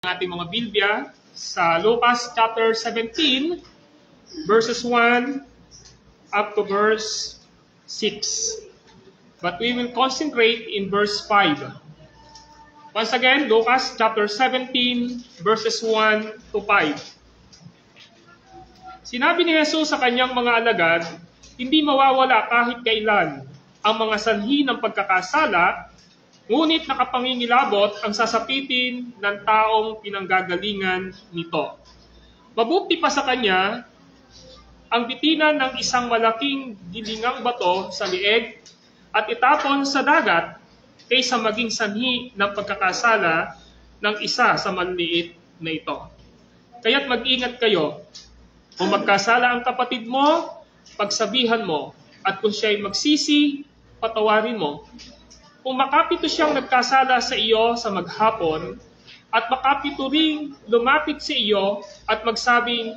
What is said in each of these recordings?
ating mga Biblia sa Lucas chapter 17, verses 1 up to verse 6. But we will concentrate in verse 5. Once again, Lucas chapter 17, verses 1 to 5. Sinabi ni Jesus sa kanyang mga alagad, hindi mawawala kahit kailan ang mga sanhi ng pagkakasala, ngunit nakapangingilabot ang sasapitin ng taong pinanggagalingan nito. Mabuti pa sa kanya ang bitinan ng isang malaking gilingang bato sa lieg at itapon sa dagat kaysa maging sanhi ng pagkakasala ng isa sa maliliit na ito. Kaya't mag-ingat kayo. Kung magkasala ang kapatid mo, pagsabihan mo, at kung siya'y magsisi, patawarin mo. Kung makapito siyang nagkasala sa iyo sa maghapon, at makapito ring lumapit sa iyo at magsabing,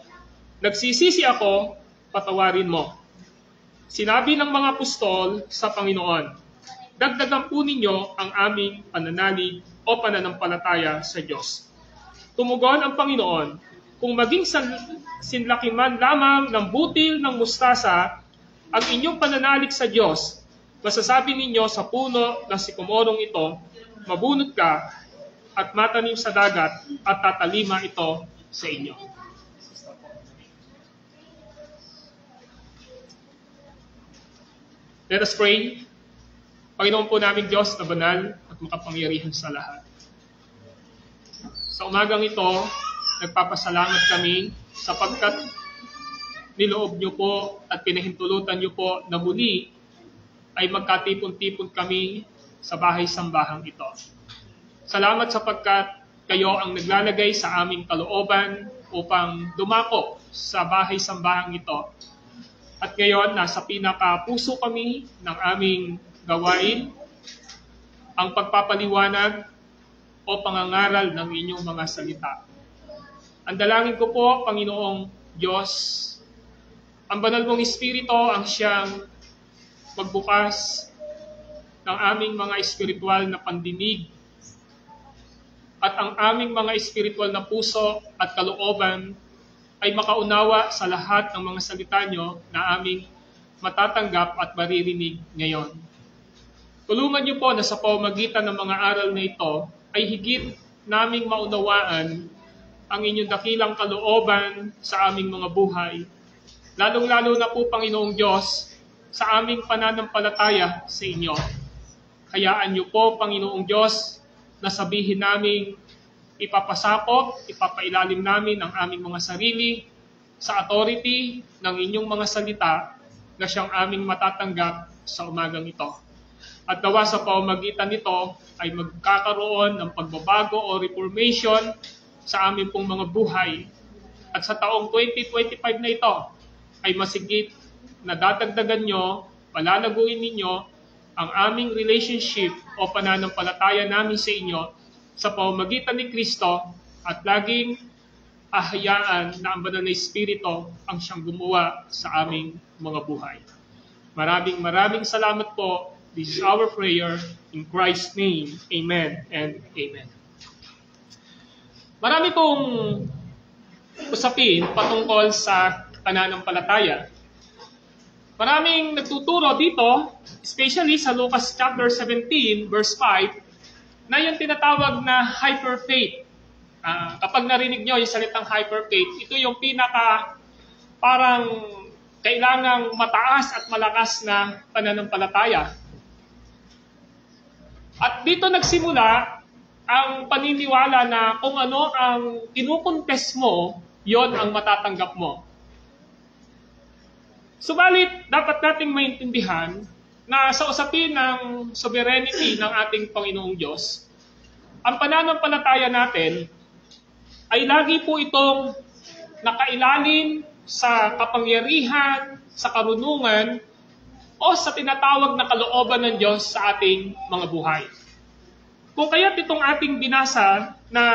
nagsisisi ako, patawarin mo. Sinabi ng mga apostol sa Panginoon, dagdagan po ninyo ang aming pananalig o pananampalataya sa Diyos. Tumugon ang Panginoon, kung maging sinlakiman lamang ng butil ng mustasa ang inyong pananalig sa Diyos, masasabi ninyo sa puno ng sikomorong ito, mabunot ka at matanim sa dagat at tatalima ito sa inyo. Let us pray. Panginoon po namin Diyos na banal at makapangyarihan sa lahat. Sa umagang ito, nagpapasalamat kami sapagkat niloob niyo po at pinahintulutan niyo po na muli ay magkatipon-tipon kami sa bahay-sambahang ito. Salamat sapagkat kayo ang naglalagay sa aming kalooban upang dumako sa bahay-sambahang ito. At ngayon, nasa pinaka-puso kami ng aming gawain, ang pagpapaliwanag o pangangaral ng inyong mga salita. Ang dalangin ko po, Panginoong Diyos, ang banal mong Espiritu ang siyang magbukas ng aming mga espiritual na pandinig at ang aming mga espiritual na puso at kalooban ay makaunawa sa lahat ng mga salita nyo na aming matatanggap at maririnig ngayon. Tulungan niyo po na sa pamamagitan ng mga aral na ito ay higit naming maunawaan ang inyong dakilang kalooban sa aming mga buhay. Lalong-lalo na po, Panginoong Diyos, sa aming pananampalataya sa inyo. Hayaan niyo po, Panginoong Diyos, na sabihin namin ipapasakop, ipapailalim namin ang aming mga sarili sa authority ng inyong mga salita na siyang aming matatanggap sa umagang ito. At nawa sa pamamagitan nito ay magkakaroon ng pagbabago o reformation sa aming pong mga buhay. At sa taong 2025 na ito ay masigit na dadagdagan nyo, palalaguin ninyo ang aming relationship o pananampalataya namin sa inyo sa pamamagitan ni Kristo at laging ahayaan na ang banal na Espiritu ang siyang gumawa sa aming mga buhay. Maraming salamat po. This is our prayer in Christ's name. Amen and amen. Marami pong usapin patungkol sa pananampalataya. Maraming nagtuturo dito, especially sa Lucas chapter 17, verse 5, na yung tinatawag na hyperfaith. Kapag narinig nyo yung salitang hyperfaith, ito yung parang kailangang mataas at malakas na pananampalataya. At dito nagsimula ang paniniwala na kung ano ang kinukontes mo, yon ang matatanggap mo. Subalit, dapat nating maintindihan na sa usapin ng sovereignty ng ating Panginoong Diyos, ang pananampalataya natin ay lagi po itong nakailalim sa kapangyarihan, sa karunungan, o sa tinatawag na kalooban ng Diyos sa ating mga buhay. Kung kaya't itong ating binasa na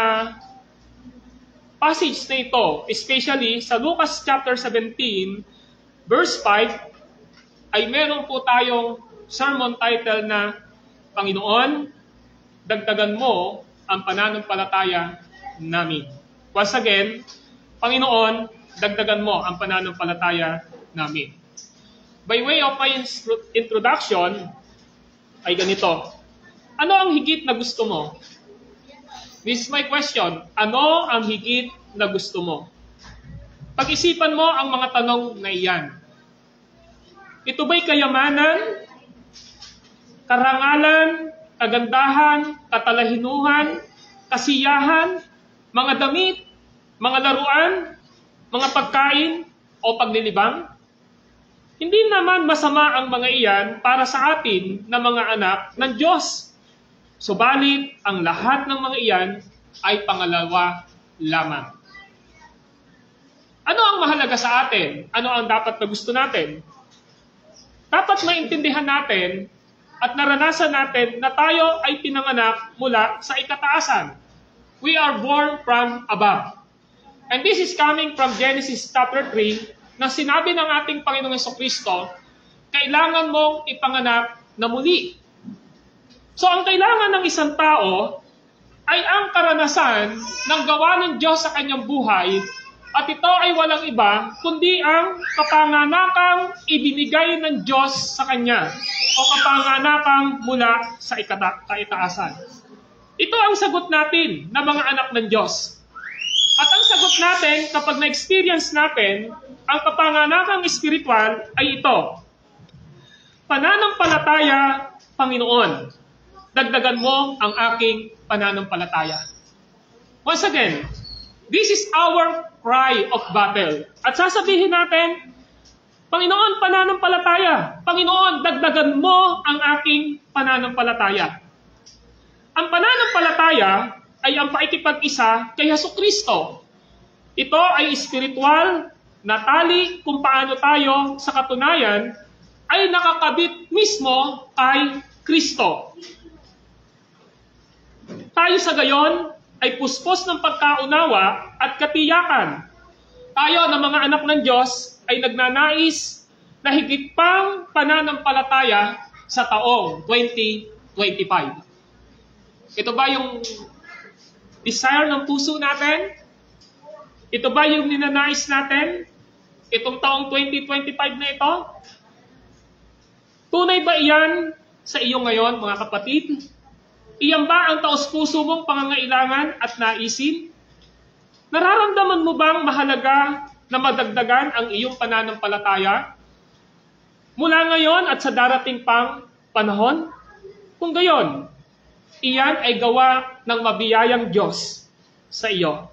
passage na ito, especially sa Lucas chapter 17, verse 5, ay meron po tayong sermon title na Panginoon, dagdagan mo ang pananampalataya namin. Once again, Panginoon, dagdagan mo ang pananampalataya namin. By way of my introduction, ay ganito. Ano ang higit na gusto mo? This is my question. Ano ang higit na gusto mo? Pag-isipan mo ang mga tanong na iyan. Ito ba'y kayamanan, karangalan, kagandahan, katalahinuhan, kasiyahan, mga damit, mga laruan, mga pagkain, o paglilibang? Hindi naman masama ang mga iyan para sa atin na mga anak ng Diyos. Subalit, ang lahat ng mga iyan ay pangalawa lamang. Ano ang mahalaga sa atin? Ano ang dapat na gusto natin? Dapat maintindihan natin at naranasan natin na tayo ay pinanganak mula sa ikataasan. We are born from above. And this is coming from Genesis chapter 3 na sinabi ng ating Panginoong Jesucristo, kailangan mong ipanganak na muli. So ang kailangan ng isang tao ay ang karanasan ng gawa ng Diyos sa kanyang buhay. At ito ay walang iba, kundi ang kapanganakang ibinigay ng Diyos sa Kanya o kapanganakang mula sa kaitaasan. Ito ang sagot natin na mga anak ng Diyos. At ang sagot natin kapag na-experience natin ang kapanganakang espiritual ay ito. Pananampalataya, Panginoon. Dagdagan mo ang aking pananampalataya. Once again, this is our cry of battle. At sasabihin natin, Panginoon, pananampalataya. Panginoon, dagdagan mo ang aking pananampalataya. Ang pananampalataya ay ang paikipag-isa kay Jesucristo. Ito ay espiritual na tali kung paano tayo sa katunayan ay nakakabit mismo kay Kristo. Tayo sa gayon ay puspos ng pagkaunawa at katiyakan. Tayo na mga anak ng Diyos ay nagnanais na higit pang pananampalataya sa taong 2025. Ito ba yung desire ng puso natin? Ito ba yung ninanais natin? Itong taong 2025 na ito? Tunay ba iyan sa iyo ngayon, mga kapatid? Iyan ba ang taos-puso mong pangangailangan at naisin? Nararamdaman mo bang mahalaga na madagdagan ang iyong pananampalataya? Mula ngayon at sa darating pang panahon? Kung gayon, iyan ay gawa ng mabiyayang Diyos sa iyo.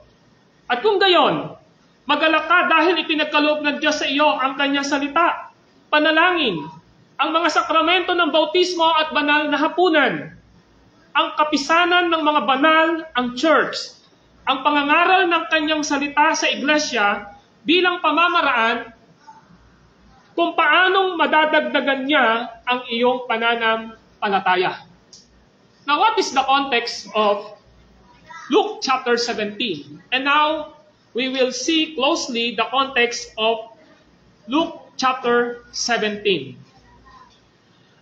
At kung gayon, magalak ka dahil ipinagkaloob ng Diyos sa iyo ang kanyang salita, panalangin, ang mga sakramento ng bautismo at banal na hapunan, ang kapisanan ng mga banal, ang church, ang pangangaral ng kanyang salita sa iglesia bilang pamamaraan kung paanong madadagdagan niya ang iyong pananampalataya. Now, what is the context of Luke chapter 17? And now, we will see closely the context of Luke chapter 17.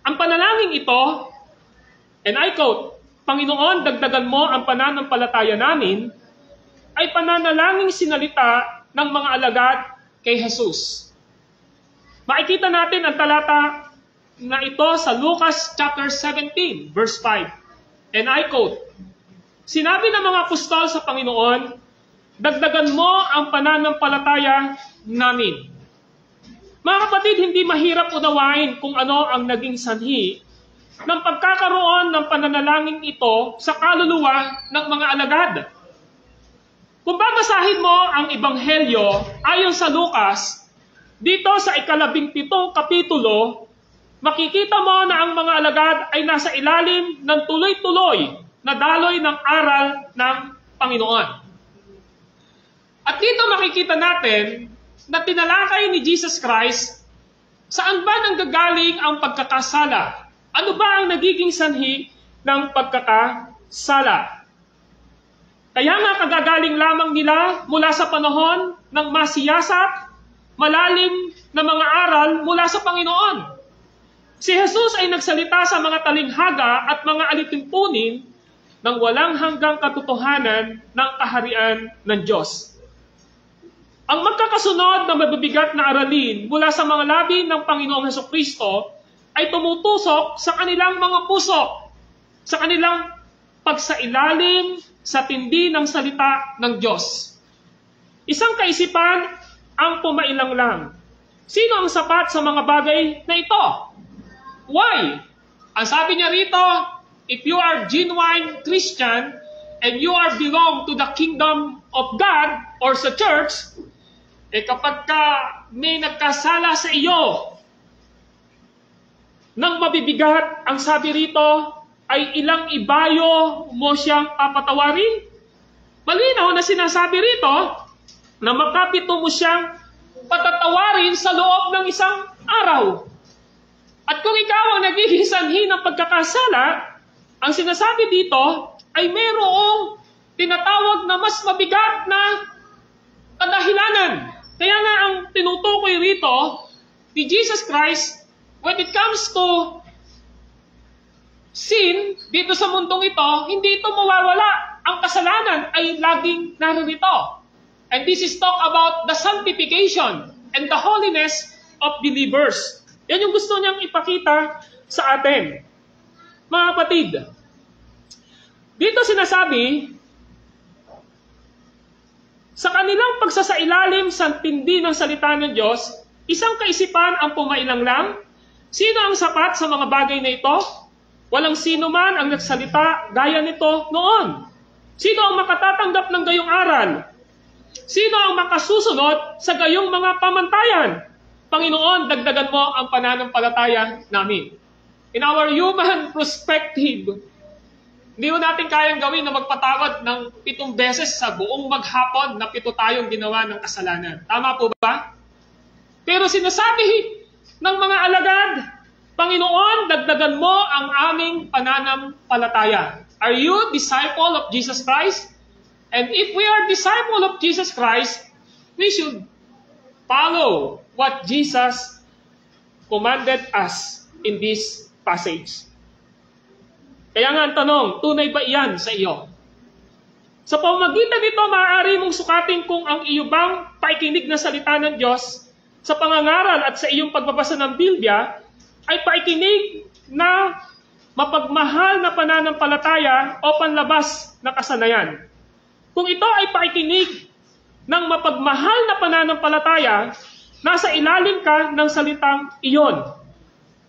Ang panalangin ito, and I quote, Panginoon, dagdagan mo ang pananampalataya namin, ay pananalangin sinalita ng mga alagad kay Jesus. Makikita natin ang talata na ito sa Lucas chapter 17, verse 5. And I quote, sinabi ng mga apostol sa Panginoon, dagdagan mo ang pananampalataya namin. Mga kapatid, hindi mahirap unawain kung ano ang naging sanhi ng pagkakaroon ng pananalangin ito sa kaluluwa ng mga alagad. Kung babasahin mo ang Ebanghelyo ayon sa Lucas, dito sa 17 kapitulo, makikita mo na ang mga alagad ay nasa ilalim ng tuloy-tuloy na daloy ng aral ng Panginoon. At dito makikita natin na tinalakay ni Jesus Christ saan ba nanggagaling ang pagkakasala. Ano ba ang nagiging sanhi ng pagkakasala? Kaya nga kagagaling lamang nila mula sa panahon ng masiyasat, malalim na mga aral mula sa Panginoon. Si Jesus ay nagsalita sa mga talinghaga at mga alitimpunin ng walang hanggang katotohanan ng kaharian ng Diyos. Ang magkakasunod na mabibigat na aralin mula sa mga labi ng Panginoong Hesukristo ay tumutusok sa kanilang mga puso, sa kanilang pagsailalim sa tindi ng salita ng Diyos. Isang kaisipan ang pumailang lang. Sino ang sapat sa mga bagay na ito? Why? Ang sabi niya rito, if you are genuine Christian and you are belong to the kingdom of God or sa church, kapag ka may nagkasala sa iyo ng mabibigat, ang sabi rito ay ilang ibayo mo siyang papatawarin. Malinaw na sinasabi rito na makapito mo siyang patatawarin sa loob ng isang araw. At kung ikaw ang naghihisanhi ng pagkakasala, ang sinasabi dito ay mayroong tinatawag na mas mabigat na kadahilanan. Kaya nga ang tinutukoy rito ni Jesus Christ, when it comes to sin dito sa mundong ito, hindi ito mawawala. Ang kasalanan ay laging naririto. And this is talk about the sanctification and the holiness of believers. Yan yung gusto niyang ipakita sa atin. Mga kapatid, dito sinasabi, sa kanilang pagsasailalim sa tindi ng salita ng Diyos, isang kaisipan ang pumailang lang. Sino ang sapat sa mga bagay na ito? Walang sino man ang nagsalita gaya nito noon. Sino ang makatatanggap ng gayong aral? Sino ang makasusunod sa gayong mga pamantayan? Panginoon, dagdagan mo ang pananampalataya namin. In our human perspective, hindi mo natin kayang gawin na magpatawad ng 7 beses sa buong maghapon na 7 tayong ginawa ng kasalanan. Tama po ba? Pero sinasabi ng mga alagad, Panginoon, dagdagan mo ang aming pananampalataya. Are you disciple of Jesus Christ? And if we are disciple of Jesus Christ, we should follow what Jesus commanded us in this passage. Kaya nga ang tanong, tunay ba iyan sa iyo? Sa pamamagitan nito, maaari mong sukatin kung ang iyo bang paikinig na salita ng Diyos sa pangangaral at sa iyong pagbabasa ng Biblia ay paikinig na mapagmahal na pananampalataya o panlabas na kasanayan. Kung ito ay paikinig ng mapagmahal na pananampalataya, nasa ilalim ka ng salitang iyon.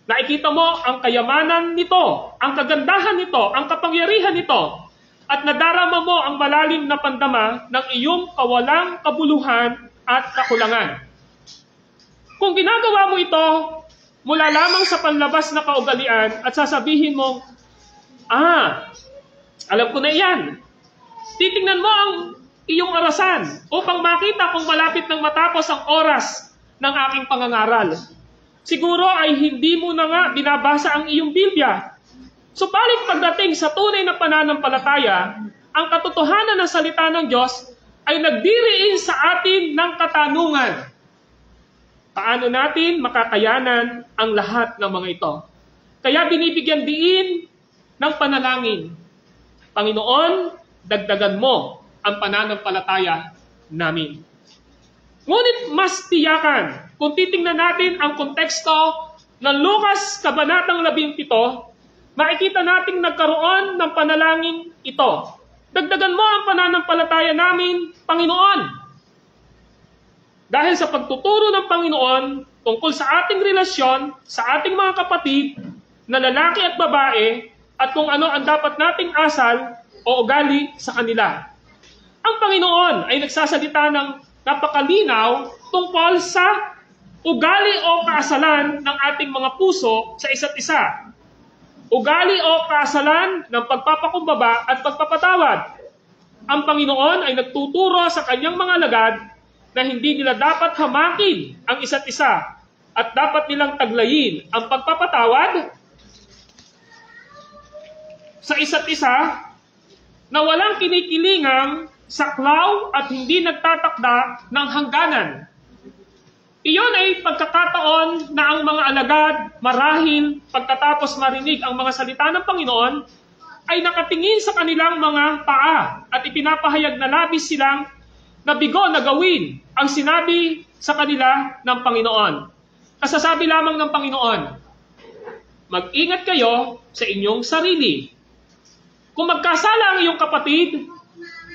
Nakikita mo ang kayamanan nito, ang kagandahan nito, ang kapangyarihan nito, at nadarama mo ang malalim na pandama ng iyong kawalang kabuluhan at kakulangan. Kung ginagawa mo ito mula lamang sa panlabas na kaugalian at sasabihin mo, alam ko na iyan. Titingnan mo ang iyong orasan upang makita kung malapit nang matapos ang oras ng aking pangangaral. Siguro ay hindi mo na nga binabasa ang iyong Biblia. Subalit pagdating sa tunay na pananampalataya, ang katotohanan ng salita ng Diyos ay nagdiriin sa atin ng katanungan. Paano natin makakayanan ang lahat ng mga ito? Kaya binibigyan diin ng panalangin. Panginoon, dagdagan mo ang pananampalataya namin. Ngunit mas tiyakan, kung titingnan natin ang konteksto ng Lucas Kabanatang 17, makikita nating nagkaroon ng panalangin ito. Dagdagan mo ang pananampalataya namin, Panginoon. Dahil sa pagtuturo ng Panginoon tungkol sa ating relasyon, sa ating mga kapatid, na lalaki at babae, at kung ano ang dapat nating asal o ugali sa kanila. Ang Panginoon ay nagsasalita ng napakalinaw tungkol sa ugali o kaasalan ng ating mga puso sa isa't isa. Ugali o kaasalan ng pagpapakumbaba at pagpapatawad. Ang Panginoon ay nagtuturo sa kanyang mga alagad na hindi nila dapat hamakin ang isa't isa at dapat nilang taglayin ang pagpapatawad sa isa't isa na walang kinikilingang saklaw at hindi nagtatakda ng hangganan. Iyon ay pagkakataon na ang mga alagad marahil pagkatapos marinig ang mga salita ng Panginoon ay nakatingin sa kanilang mga paa at ipinapahayag na labis silang nabigo na gawin ang sinabi sa kanila ng Panginoon. Kasasabi lamang ng Panginoon, mag-ingat kayo sa inyong sarili. Kung magkasala ang iyong kapatid,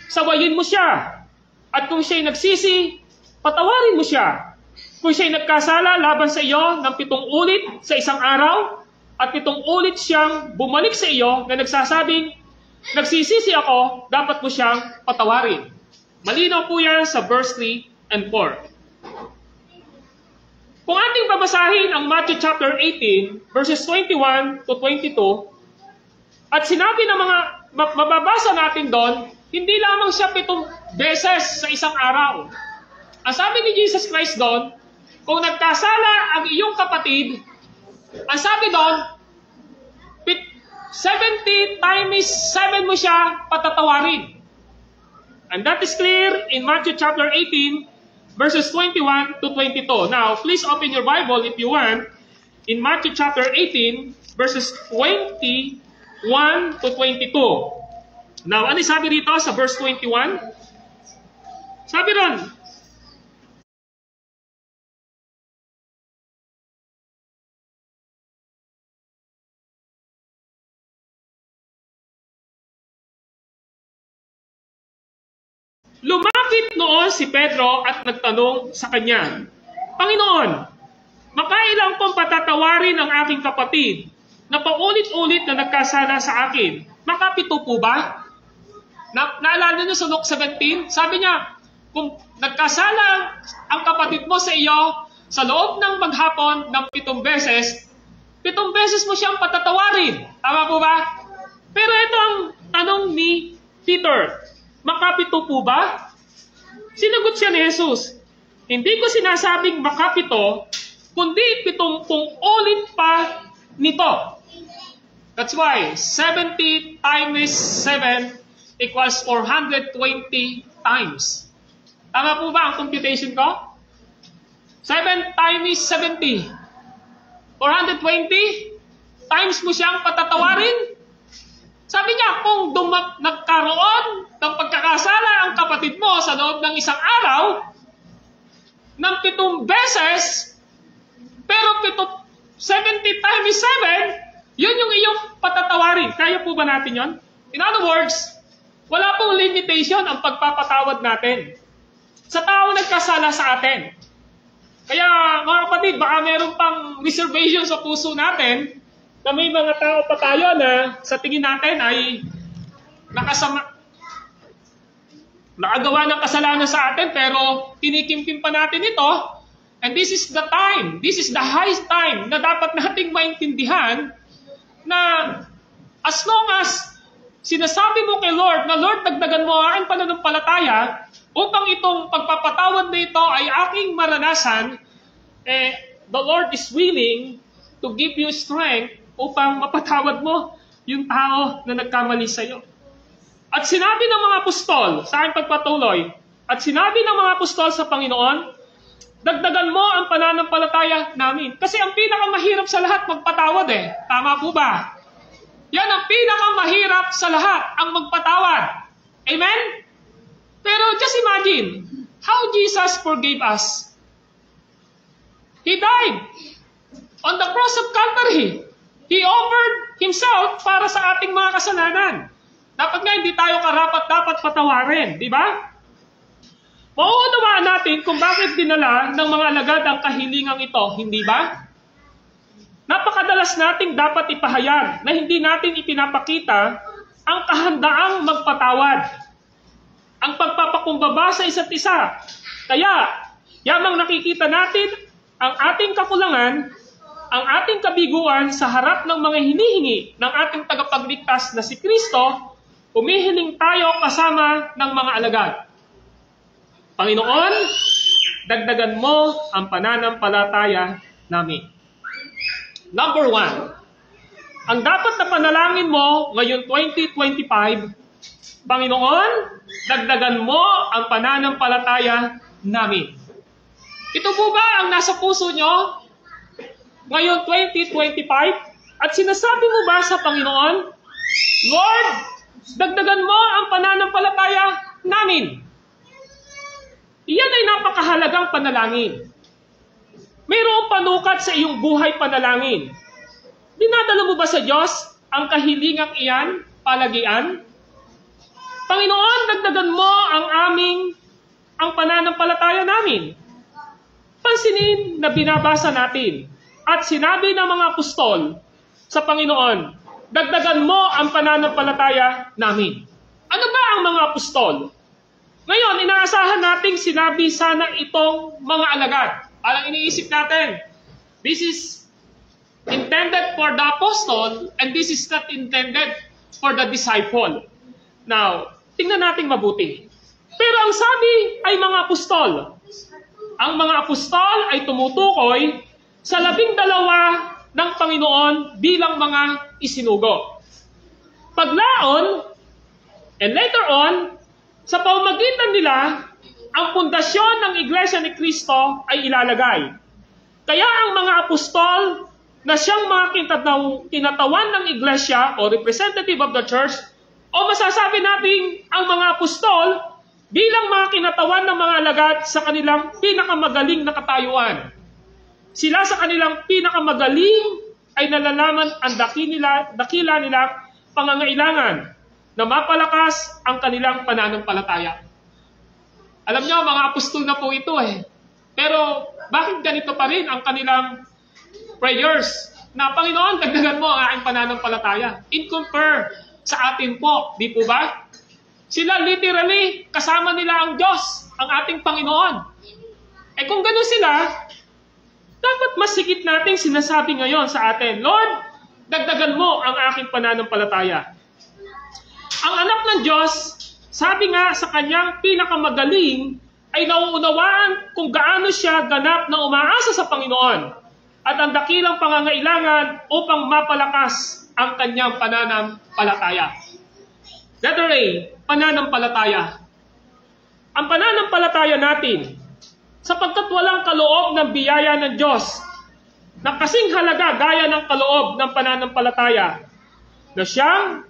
sawayin mo siya. At kung siya'y nagsisi, patawarin mo siya. Kung siya'y nagkasala laban sa iyo ng 7 ulit sa isang araw, at 7 ulit siyang bumalik sa iyo na nagsasabing, nagsisisi ako, dapat mo siyang patawarin. Malinaw po yan sa verse 3 and 4. Kung ating babasahin ang Matthew chapter 18, verses 21 to 22, at sinabi ng mga, mababasa natin doon, hindi lamang siya 7 beses sa isang araw. Ang sabi ni Jesus Christ doon, kung nagkasala ang iyong kapatid, ang sabi doon, 70 times 7 mo siya patatawarin. And that is clear in Matthew chapter 18, verses 21 to 22. Now, please open your Bible if you want. In Matthew chapter 18, verses 21 to 22. Now, ano sabi dito sa verse 21? Sabi ron, lumapit noon si Pedro at nagtanong sa kanya, Panginoon, makailang kong patatawarin ang aking kapatid na paulit-ulit na nagkasala sa akin? Makapito po ba? Naalala niyo sa Luke 17? Sabi niya, kung nagkasala ang kapatid mo sa iyo sa loob ng maghapon ng 7 beses, 7 beses mo siyang patatawarin. Tama po ba? Pero ito ang tanong ni Peter. Makapito po ba? Sinagot siya ni Jesus, hindi ko sinasabing makapito, kundi 70 ulit pa nito. That's why 70 times 7 equals 420 times. Tama po ba ang computation ko? 7 times 70. 420 times mo siyang patatawarin. Sabi niya, kung nagkaroon ng pagkakasala ang kapatid mo sa loob ng isang araw, ng 7 beses, pero 70 times 7, yun yung iyong patatawarin. Kaya po ba natin yun? In other words, wala pong limitation ang pagpapatawad natin sa tao nagkasala sa atin. Kaya mga kapatid, baka meron pang reservation sa puso natin na may mga tao pa tayo na sa tingin natin ay nakagawa ng kasalanan sa atin pero kinikimkim pa natin ito. And this is the time, this is the highest time na dapat nating maintindihan na as long as sinasabi mo kay Lord na Lord, dagdagan mo ang aking pananampalataya upang itong pagpapatawad na ito ay aking maranasan, the Lord is willing to give you strength upang mapatawad mo yung tao na nagkamali sa iyo. At sinabi ng mga apostol sa aking pagpatuloy, at sinabi ng mga apostol sa Panginoon, dagdagan mo ang pananampalataya namin. Kasi ang pinakamahirap sa lahat magpatawad Tama po ba? Yan ang pinakamahirap sa lahat, ang magpatawad. Amen? Pero just imagine, how Jesus forgave us. He died on the cross of Calvary. He offered Himself para sa ating mga kasalanan. Dapat nga hindi tayo karapat-dapat patawarin, di ba? Mauunawaan natin kung bakit dinala ng mga alagad ang kahilingang ito, hindi ba? Napakadalas nating dapat ipahayag na hindi natin ipinapakita ang kahandaang magpatawad, ang pagpapakumbaba sa isa't isa. Kaya, yamang nakikita natin ang ating kakulangan, ang ating kabiguan sa harap ng mga hinihingi ng ating tagapagligtas na si Kristo, humihiling tayo kasama ng mga alagad. Panginoon, dagdagan mo ang pananampalataya namin. Number 1, ang dapat na panalangin mo ngayon 2025, Panginoon, dagdagan mo ang pananampalataya namin. Ito po ba ang nasa puso nyo ngayon 2025? At sinasabi mo ba sa Panginoon, Lord, dagdagan mo ang pananampalataya namin. Iyan ay napakahalagang panalangin. Mayroong panukat sa iyong buhay panalangin. Dinadala mo ba sa Diyos ang kahilingang iyan, palagian? Panginoon, dagdagan mo ang pananampalataya namin. Pansinin na binabasa natin at sinabi ng mga apostol sa Panginoon, dagdagan mo ang pananampalataya namin. Ano ba ang mga apostol? Ngayon, inaasahan nating sinabi sana itong mga alagad. Alang iniisip natin, this is intended for the apostle and this is not intended for the disciple. Now, tingnan natin mabuti. Pero ang sabi ay mga apostol. Ang mga apostol ay tumutukoy sa 12 ng Panginoon bilang mga isinugo. Paglaon, and later on, sa pamamagitan nila, ang pundasyon ng Iglesia ni Cristo ay ilalagay. Kaya ang mga apostol na siyang mga kinatawan ng Iglesia o representative of the church, o masasabi natin ang mga apostol bilang mga kinatawan ng mga alagad sa kanilang pinakamagaling na katayuan. Sila sa kanilang pinakamagaling ay nalalaman ang dakila nila pangangailangan na mapalakas ang kanilang pananampalataya. Alam niyo, mga apostol na po ito Pero bakit ganito pa rin ang kanilang prayers? Na Panginoon, dagdagan mo ang aking pananampalataya. In compare sa atin po, di po ba? Sila literally, kasama nila ang Diyos, ang ating Panginoon. Kung gano'n sila, dapat mas higit nating sinasabi ngayon sa atin, Lord, dagdagan mo ang aking pananampalataya. Ang anak ng Diyos, sabi nga sa kanyang pinakamagaling, ay nauunawaan kung gaano siya ganap na umaasa sa Panginoon at ang dakilang pangangailangan upang mapalakas ang kanyang pananampalataya. Letter A, pananampalataya. Ang pananampalataya natin, sapagkat walang kaloob ng biyaya ng Diyos na kasing halaga gaya ng kaloob ng pananampalataya na siyang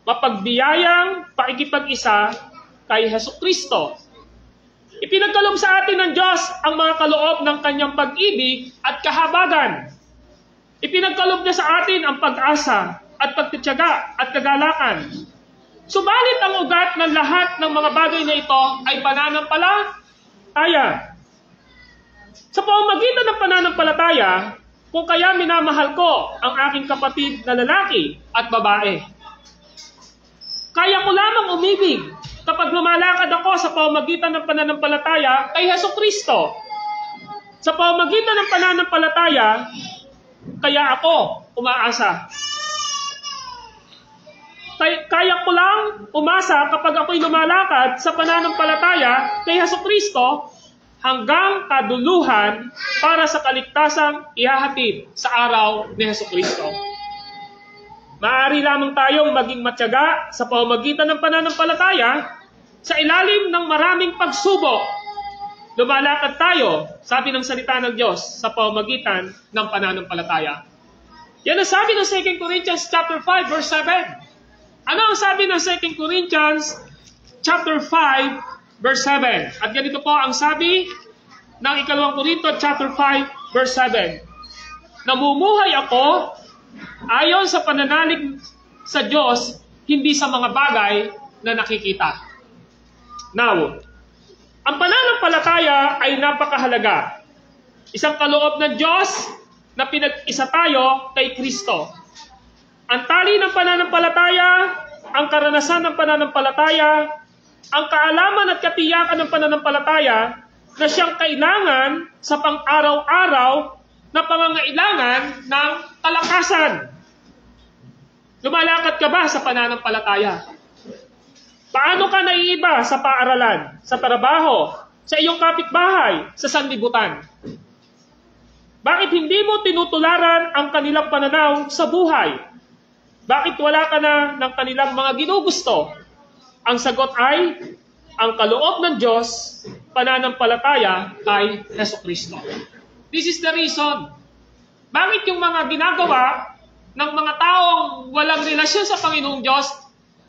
mapagbiyayang pakikipag-isa kay Hesukristo. Ipinagkaloob sa atin ng Diyos ang mga kaloob ng kanyang pag-ibig at kahabagan. Ipinagkaloob niya sa atin ang pag-asa at pagtitiyaga at kagalakan. Subalit ang ugat ng lahat ng mga bagay na ito ay pananampalataya. Sa pamamagitan ng pananampalataya, kung kaya minamahal ko ang aking kapatid na lalaki at babae. Kaya ko lamang umibig kapag lumalakad ako sa pamamagitan ng pananampalataya kay Hesukristo. Sa pamamagitan ng pananampalataya, kaya ako umaasa. Kaya ko lang umasa kapag ako'y lumalakad sa pananampalataya kay Hesukristo hanggang kaduluhan para sa kaligtasang ihahatid sa araw ni Hesukristo. Maaari lamang tayong maging matyaga sa pamamagitan ng pananampalataya sa ilalim ng maraming pagsubok. Lumalakad tayo, sabi ng salita ng Diyos, sa pamamagitan ng pananampalataya. Yan ang sabi ng 2 Corinthians chapter 5 verse 7. Ano ang sabi ng 2 Corinthians chapter 5 verse 7? At ganito po ang sabi ng 2 Corinto chapter 5 verse 7. Namumuhay ako ayon sa pananalig sa Diyos, hindi sa mga bagay na nakikita. Now, ang pananampalataya ay napakahalaga. Isang kaloob ng Diyos na pinag-isa tayo kay Kristo. Ang tali ng pananampalataya, ang karanasan ng pananampalataya, ang kaalaman at katiyakan ng pananampalataya na siyang kailangan sa pang-araw-araw na pangangailangan ng kalakasan. Lumalakad ka ba sa pananampalataya? Paano ka naiiba sa paaralan, sa trabaho, sa iyong kapitbahay, sa sanlibutan? Bakit hindi mo tinutularan ang kanilang pananaw sa buhay? Bakit wala ka na ng kanilang mga ginugusto? Ang sagot ay, ang kaloob ng Diyos, pananampalataya kay Hesukristo. This is the reason. Bakit yung mga ginagawa ng mga taong walang relasyon sa Panginoong Diyos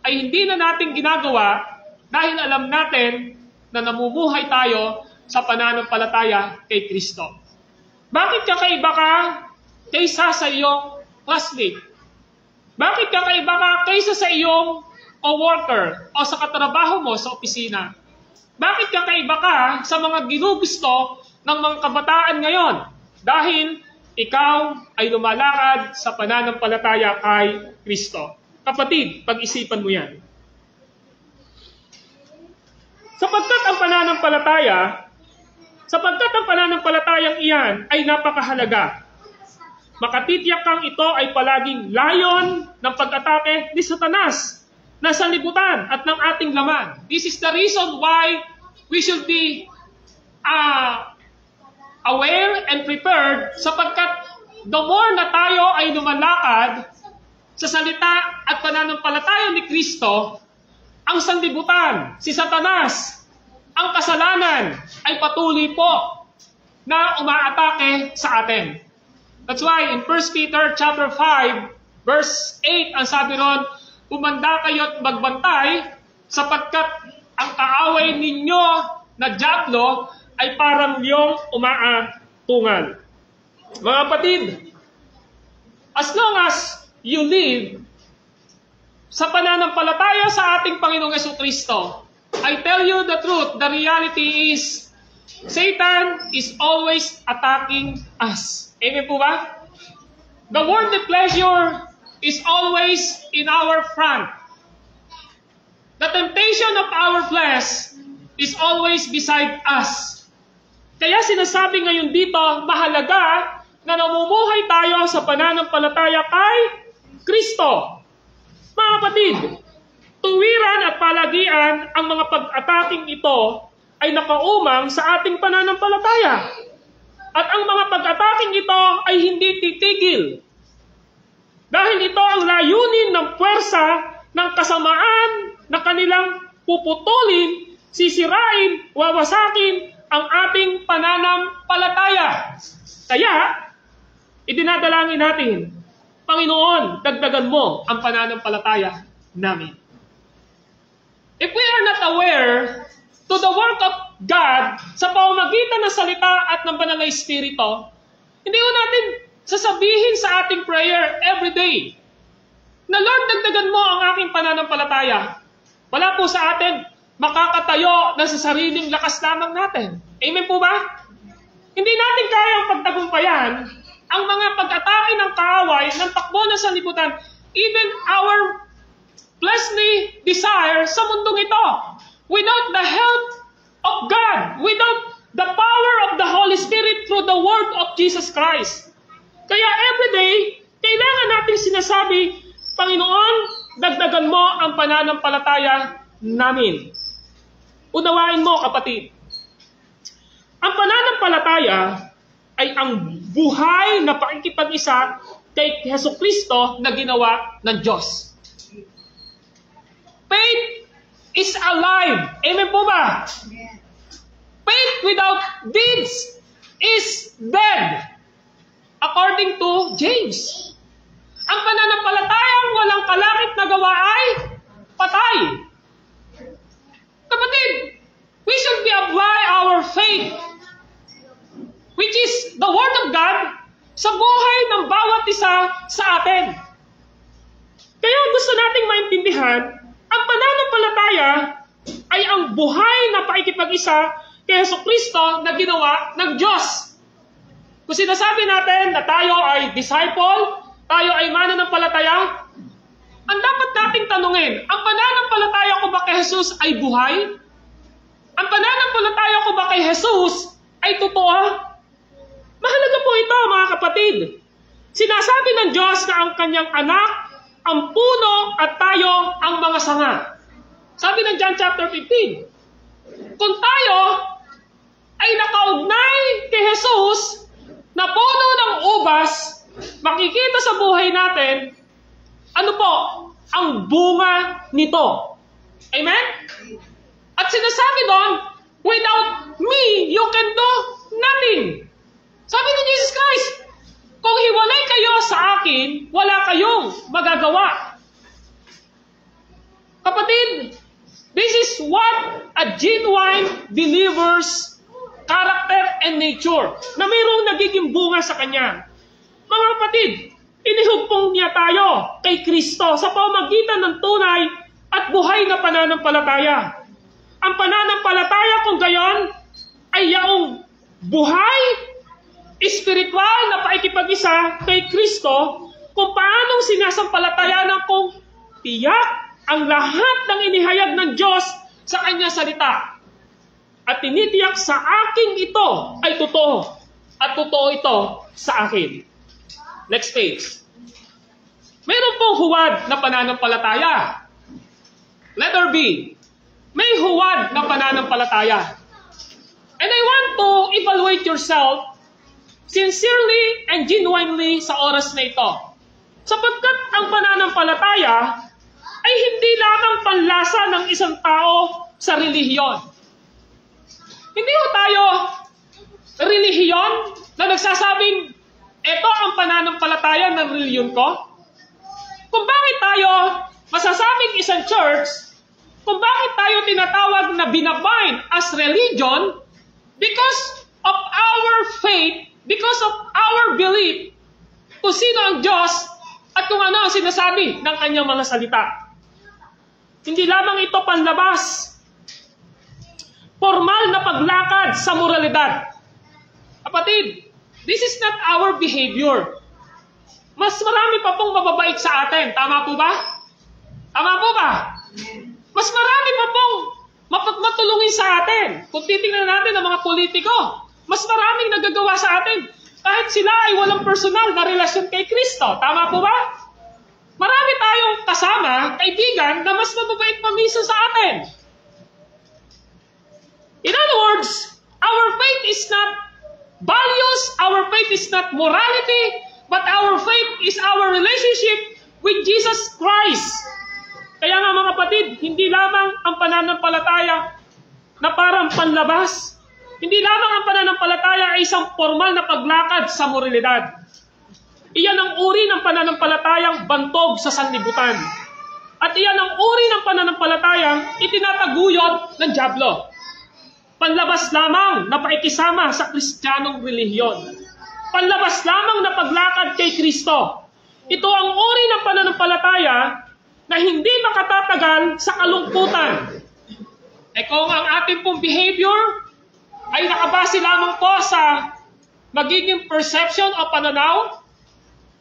ay hindi na natin ginagawa dahil alam natin na namumuhay tayo sa pananampalataya kay Kristo. Bakit kakaiba ka kaysa sa iyong classmate? Bakit kakaiba ka kaysa sa iyong co-worker o sa katrabaho mo sa opisina? Bakit kakaiba ka sa mga ginugusto ng mga kabataan ngayon? Dahil ikaw ay lumalakad sa pananampalataya kay Kristo. Kapatid, pag-isipan mo yan. Sapagkat ang pananampalatayang iyan ay napakahalaga. Makatitiyak kang ito ay palaging layon ng pag-atake ni Satanas na sanlibutan at ng ating laman. This is the reason why we should be aware and prepared, sapagkat the more na tayo ay lumalakad sa salita at pananampalataya ni Kristo, ang sanlibutan, si Satanas, ang kasalanan ay patuloy po na umaatake sa atin. That's why in 1 Peter chapter 5, verse 8, ang sabi ron, "Umanda kayo't magbantay, sapagkat ang kaaway ninyo na dyablo ay parang liyong umaatungal." Mga kapatid, as long as you live sa pananampalataya sa ating Panginoong Jesucristo, I tell you the truth, the reality is, Satan is always attacking us. Amen po ba? The worldly pleasure is always in our front. The temptation of our flesh is always beside us. Kaya sinasabi ngayon dito, mahalaga na namumuhay tayo sa pananampalataya kay Kristo. Mga kapatid, tuwiran at palagian ang mga pag-ataking ito ay nakaumang sa ating pananampalataya. At ang mga pag-ataking ito ay hindi titigil. Dahil ito ang layunin ng puwersa ng kasamaan na kanilang puputulin, sisirain, wawasakin ang ating pananampalataya. Kaya, idinadalangin natin, Panginoon, dagdagan mo ang pananampalataya namin. If we are not aware to the work of God sa pamamagitan ng salita at ng banal na Espiritu, hindi ko natin sasabihin sa ating prayer every day na, "Lord, dagdagan mo ang aking pananampalataya." Wala po sa atin makakatayo na sa sariling lakas lamang natin. Amen po ba? Hindi natin kayang pagtagumpayan ang mga pag-atake ng kaaway, ng takbo ng sanlibutan, even our fleshly desire sa mundong ito. Without the help of God, without the power of the Holy Spirit through the word of Jesus Christ. Kaya everyday, kailangan natin sinasabi, "Panginoon, dagdagan mo ang pananampalataya namin." Unawain mo, kapatid. Ang pananampalataya ay ang buhay na pakikipag-isa kay Jesucristo na ginawa ng Diyos. Faith is alive. Amen po ba? Faith without deeds is dead. According to James. Ang pananampalatayang walang kalakip na gawa ay patay. Kapatid, we should be apply our faith, which is the Word of God, sa buhay ng bawat isa sa atin. Kaya gusto nating maintindihan, ang pananampalataya ay ang buhay na pakikipag-isa kay Jesucristo na ginawa ng Diyos. Kung sinasabi natin na tayo ay disciple, tayo ay mananampalataya, ang dapat nating tanungin, ang pananampalataya ko ba kay Jesus ay buhay? Ang pananampalataya ko ba kay Jesus ay totoo? Mahalaga po ito, mga kapatid. Sinasabi ng Diyos na ang kanyang anak, ang puno at tayo ang mga sanga. Sabi ng John chapter 15, kung tayo ay nakaugnay kay Jesus na puno ng ubas, makikita sa buhay natin, ano po, ang bunga nito. Amen? At sinasabi doon, without me, you can do nothing. Sabi ni Jesus Christ, kung hiwalay kayo sa akin, wala kayo genuine believer's character and nature, na mayroong nagiging bunga sa kanya. Mga kapatid, inihugpong niya tayo kay Kristo sa pamamagitan ng tunay at buhay na pananampalataya. Ang pananampalataya kung gayon ay yaong buhay, espiritual na paikipag-isa kay Kristo, kung paanong sinasampalatayanan kong tiyak ang lahat ng inihayag ng Diyos sa kanyang salita. At tinitiyak sa aking ito ay totoo. At totoo ito sa akin. Next page. Mayroon pong huwad na pananampalataya. Letter B. May huwad na pananampalataya. And I want to evaluate yourself sincerely and genuinely sa oras na ito. Sapagkat ang pananampalataya ay hindi lamang panlasa ng isang tao sa relihiyon. Hindi ho tayo relihiyon na nagsasabing, ito ang pananampalataya ng relihiyon ko. Kung bakit tayo masasabing isang church, kung bakit tayo tinatawag na binabind as religion, because of our faith, because of our belief, kung sino ang Diyos at kung ano ang sinasabi ng kanyang mga salita. Hindi lamang ito panlabas, formal na paglakad sa moralidad. Kapatid, this is not our behavior. Mas marami pa pong mababait sa atin. Tama po ba? Tama po ba? Mas marami pa pong mapagmatulungin sa atin. Kung titingnan natin ang mga politiko, mas maraming nagagawa sa atin. Kahit sila ay walang personal na relasyon kay Kristo. Tama po ba? Marami tayong kasama, kaibigan, na mas mababait pa minsan sa atin. In other words, our faith is not values, our faith is not morality, but our faith is our relationship with Jesus Christ. Kaya nga mga kapatid, hindi lamang ang pananampalataya na parang panlabas. Hindi lamang ang pananampalataya ay isang formal na paglakad sa moralidad. Iyan ang uri ng pananampalatayang bantog sa sanlibutan. At iyan ang uri ng pananampalatayang itinataguyod ng dyablo. Panlabas lamang na paikisama sa Kristiyanong relihiyon. Panlabas lamang na paglakad kay Kristo. Ito ang uri ng pananampalataya na hindi makatatagal sa kalungkutan. Kung ang ating pong behavior ay nakabase lamang po sa magiging perception o pananaw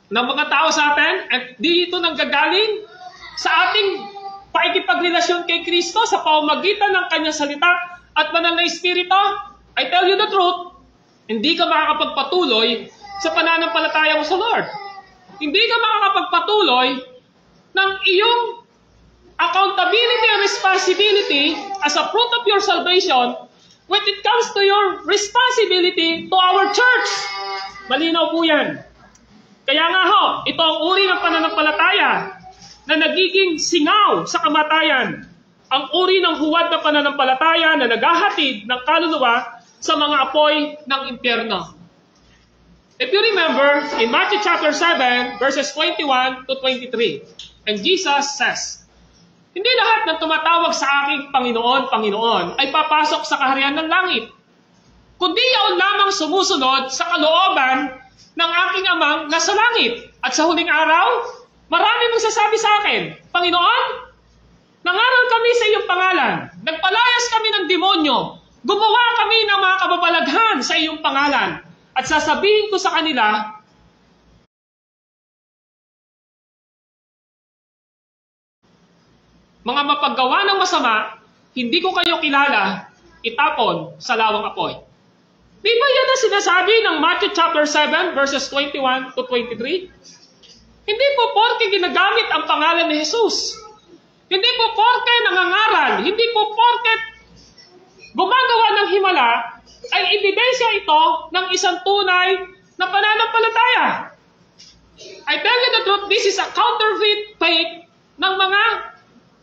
ng mga tao sa atin, at dito nanggagaling sa ating paikipagrelasyon kay Kristo sa pamamagitan ng kanyang salita at banal na Espiritu, I tell you the truth, hindi ka makakapagpatuloy sa pananampalataya mo sa Lord. Hindi ka makakapagpatuloy ng iyong accountability and responsibility as a fruit of your salvation when it comes to your responsibility to our church. Malinaw po yan. Kaya nga ho, ito ang uri ng pananampalataya na nagiging singaw sa kamatayan. Ang uri ng huwad na pananampalataya na naghahatid ng kaluluwa sa mga apoy ng impyerno. If you remember, in Matthew chapter 7, verses 21 to 23, and Jesus says, hindi lahat ng tumatawag sa aking Panginoon, Panginoon, ay papasok sa kaharian ng langit, kundi yaon lamang sumusunod sa kalooban ng aking amang nasa langit. At sa huling araw, marami magsasabi sa akin, Panginoon, nangaral kami sa iyong pangalan, nagpalayas kami ng demonyo, gumawa kami ng mga kababalaghan sa iyong pangalan, at sasabihin ko sa kanila, mga mapaggawa ng masama, hindi ko kayo kilala, itapon sa lawang apoy. Di ba yan ang sinasabi ng Matthew chapter 7, verses 21 to 23? Hindi po porke ginagamit ang pangalan ni Jesus. Hindi po porke nangangaral, hindi po porke gumagawa ng himala, ay ebidensya ito ng isang tunay na pananampalataya. I tell you the truth, this is a counterfeit faith ng mga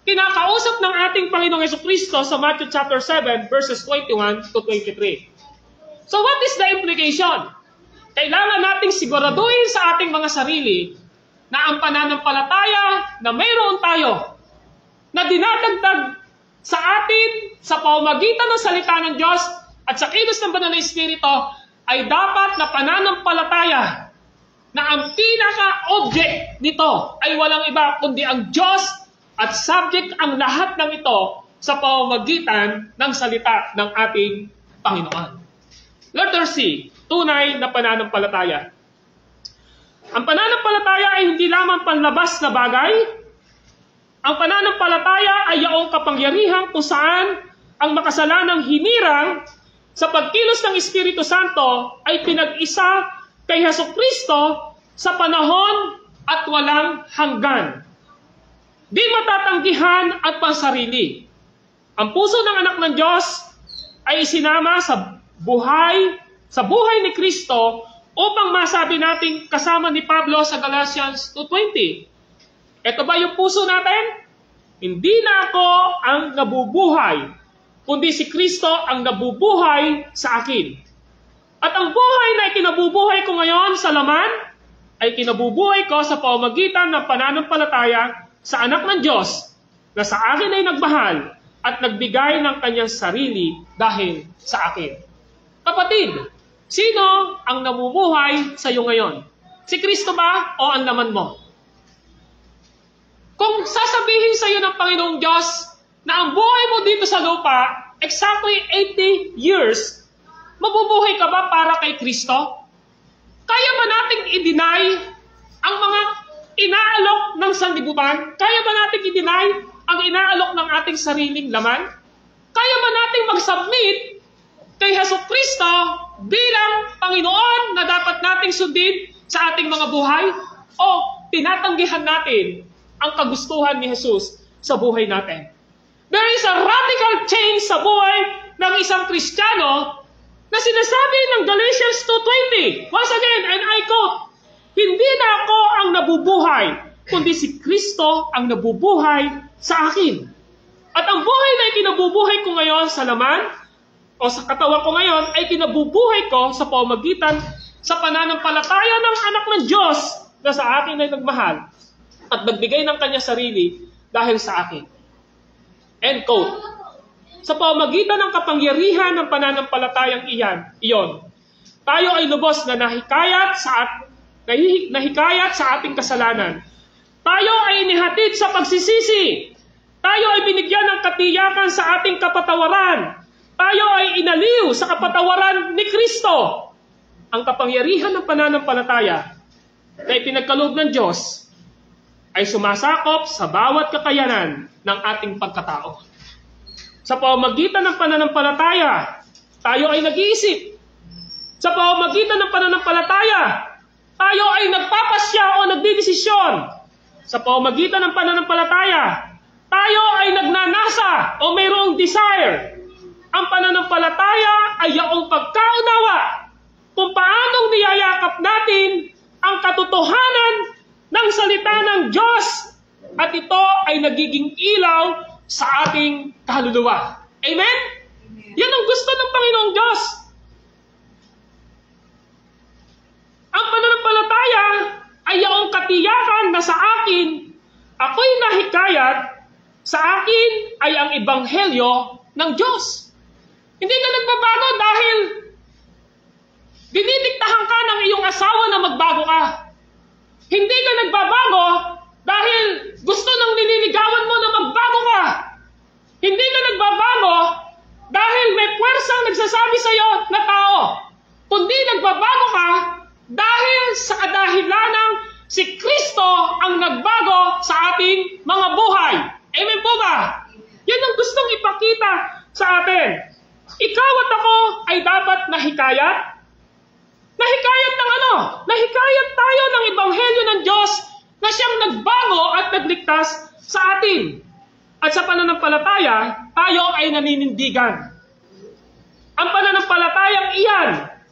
kinakausap ng ating Panginoong Jesucristo sa Matthew chapter 7, verses 21 to 23. So what is the implication? Kailangan nating siguraduhin sa ating mga sarili na ang pananampalataya na mayroon tayo, na dinadagdag sa atin sa pamamagitan ng salita ng Diyos at sa kilos ng Banal na Espiritu ay dapat na pananampalataya na ang pinaka-object nito ay walang iba kundi ang Diyos at subject ang lahat ng ito sa pamamagitan ng salita ng ating Panginoon. Letter C, tunay na pananampalataya. Ang pananampalataya ay hindi lamang panlabas na bagay. Ang pananampalataya ay yaong kapangyarihan kung saan ang makasalanang hinirang sa pagkilos ng Espiritu Santo ay pinag-isa kay Jesucristo sa panahon at walang hanggan. Di matatanggihan at pansarili. Ang puso ng anak ng Diyos ay isinama sa buhay ni Kristo upang masabi natin kasama ni Pablo sa Galatians 2:20. Ito ba yung puso natin? Hindi na ako ang nabubuhay, kundi si Kristo ang nabubuhay sa akin. At ang buhay na ikinabubuhay ko ngayon sa laman, ay kinabubuhay ko sa pamamagitan ng pananampalataya sa anak ng Diyos na sa akin ay nagmahal at nagbigay ng kanyang sarili dahil sa akin. Kapatid, sino ang namumuhay sa iyo ngayon? Si Kristo ba o ang laman mo? Kung sasabihin sa iyo ng Panginoong Diyos na ang buhay mo dito sa lupa, exactly 80 years, mabubuhay ka ba para kay Kristo? Kaya ba nating i-deny ang mga inaalok ng sanlibutan? Kaya ba nating i-deny ang inaalok ng ating sariling laman? Kaya ba nating mag-submit kay Jesucristo bilang Panginoon na dapat nating sundin sa ating mga buhay? O tinatanggihan natin ang kagustuhan ni Jesus sa buhay natin? There is a radical change sa buhay ng isang Kristiyano na sinasabi ng Galatians 2:20. Once again, and I quote, hindi na ako ang nabubuhay, kundi si Kristo ang nabubuhay sa akin. At ang buhay na ikinabubuhay ko ngayon sa laman, o sa katawan ko ngayon, ay kinabubuhay ko sa pamamagitan sa pananampalataya ng anak ng Diyos na sa akin ay nagmahal at nagbigay ng kanya sarili dahil sa akin. End quote. Sa pamamagitan ng kapangyarihan ng pananampalatayang iyon, tayo ay lubos na nahikayat sa ating kasalanan. Tayo ay inihatid sa pagsisisi. Tayo ay binigyan ng katiyakan sa ating kapatawaran. Tayo ay inaliw sa kapatawaran ni Kristo. Ang kapangyarihan ng pananampalataya na ipinagkaloob ng Diyos ay sumasakop sa bawat kakayanan ng ating pagkatao. Sa pamamagitan ng pananampalataya, tayo ay nag-iisip. Sa pamamagitan ng pananampalataya, tayo ay nagpapasya o nagdidesisyon. Sa pamamagitan ng pananampalataya, tayo ay nagnanasa o mayroong desire. Ang pananampalataya ay yaong pagkaunawa kung paanong niyayakap natin ang katotohanan ng salita ng Diyos at ito ay nagiging ilaw sa ating kaluluwa. Amen? Yan ang gusto ng Panginoong Diyos. Ang pananampalataya ay yaong katiyakan na sa akin, ako'y nahikayat, sa akin ay ang ebanghelyo ng Diyos. Hindi ka nagbabago dahil dinidiktahan ka ng iyong asawa na magbago ka. Hindi ka nagbabago dahil gusto ng nililigawan mo na magbago ka. Hindi ka nagbabago dahil may puwersang nagsasabi sa iyo na tao. Kundi nagbabago ka dahil sa kadahilanang si Kristo ang nagbago sa ating mga buhay. Amen po ba? Yan ang gustong ipakita sa atin. Ikaw at ako ay dapat nahikayat. Nahikayat ng ano? Nahikayat tayo ng ebanghelyo ng Diyos na siyang nagbago at nagligtas sa atin. At sa pananampalataya, tayo ay naninindigan. Ang pananampalatayang iyan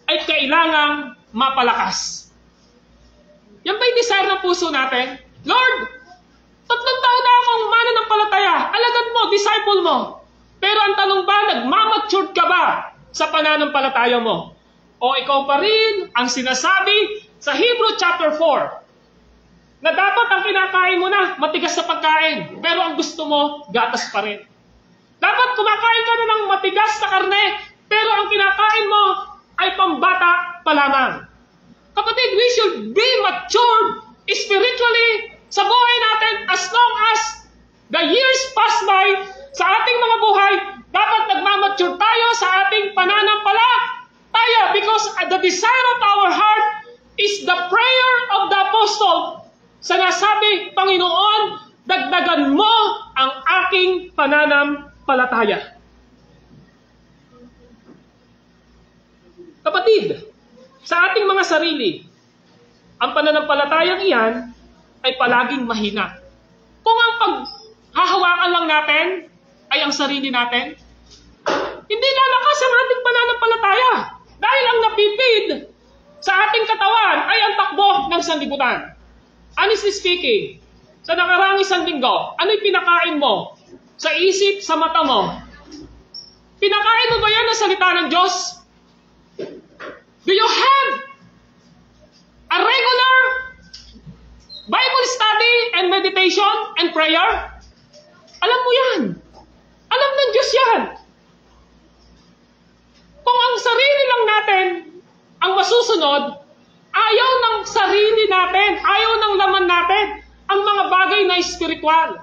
ay kailangang mapalakas. Yan ba'y desire ng puso natin? Lord, 3 taon na akong mananampalataya. Alagad mo, disciple mo. Pero ang tanong ba, nagmamature ka ba sa pananampalataya mo? O ikaw pa rin ang sinasabi sa Hebrew chapter 4 na dapat ang kinakain mo na matigas sa pagkain, pero ang gusto mo, gatas pa rin. Dapat kumakain ka na ng matigas na karne, pero ang kinakain mo ay pambata pa lamang. Kapatid, we should be matured spiritually sa buhay natin as long as the years pass by sa ating mga buhay. Dapat nagmamature tayo sa ating pananampalataya because the desire of our heart is the prayer of the apostle. Sa nasabi, Panginoon, dagdagan mo ang aking pananampalataya. Kapatid, sa ating mga sarili, ang pananampalatayang iyan ay palaging mahina. Kung ang paghahawakan lang natin ay ang sarili natin, hindi lalakas ang ating pananampalataya dahil ang napipid sa ating katawan ay ang takbo ng sanlibutan. Honestly speaking, sa nakaraang isang linggo, ano'y pinakain mo? Sa isip, sa mata mo? Pinakain mo ba yan ng salita ng Diyos? Do you have a regular Bible study and meditation and prayer? Alam mo yan. Alam ng Diyos yan. Kung ang sarili lang natin ang masusunod, ayaw ng sarili natin, ayaw ng laman natin, ang mga bagay na espiritual.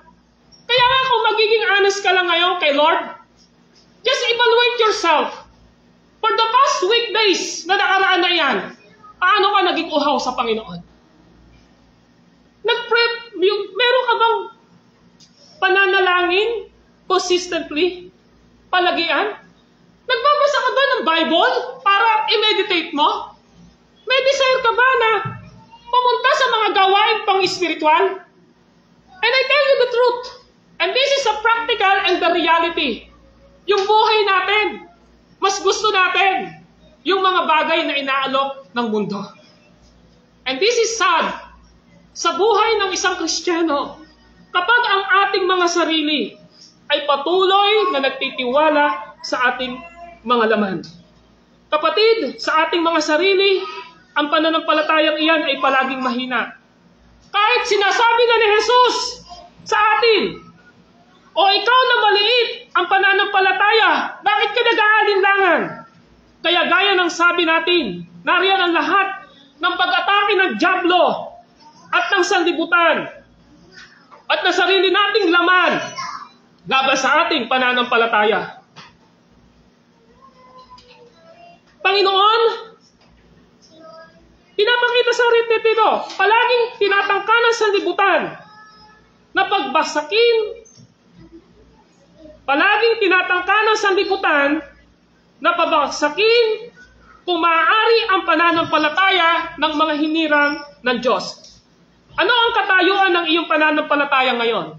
Kaya nga kung magiging honest ka lang ngayon kay Lord, just evaluate yourself. For the past weekdays na nakaraan na yan, paano ka naging uhaw sa Panginoon? Meron ka bang pananalangin consistently? Palagian? Nagbabasa ka ba ng Bible para i-meditate mo? May desire ka ba na pumunta sa mga gawain pang-spiritual? And I tell you the truth, and this is a practical and the reality. Yung buhay natin, mas gusto natin yung mga bagay na inaalok ng mundo. And this is sad sa buhay ng isang Kristiyano kapag ang ating mga sarili ay patuloy na nagtitiwala sa ating mga laman. Kapatid, sa ating mga sarili, ang pananampalatayang iyan ay palaging mahina. Kahit sinasabi na ni Jesus sa atin, o ikaw na maliit ang pananampalataya, bakit ka nag-aalinlangan? Kaya gaya ng sabi natin, nariyan ang lahat ng pag-atake ng dyablo at ng sanlibutan at na sarili nating laman laban sa ating pananampalataya. Panginoon, pinapakita sa rin nito, palaging tinatangka ng sanlibutan na pagbasakin, palaging tinatangka ng sanlibutan na pabagsakin kung maaari ang pananampalataya ng mga hinirang ng Diyos. Ano ang katayuan ng iyong pananampalataya ngayon?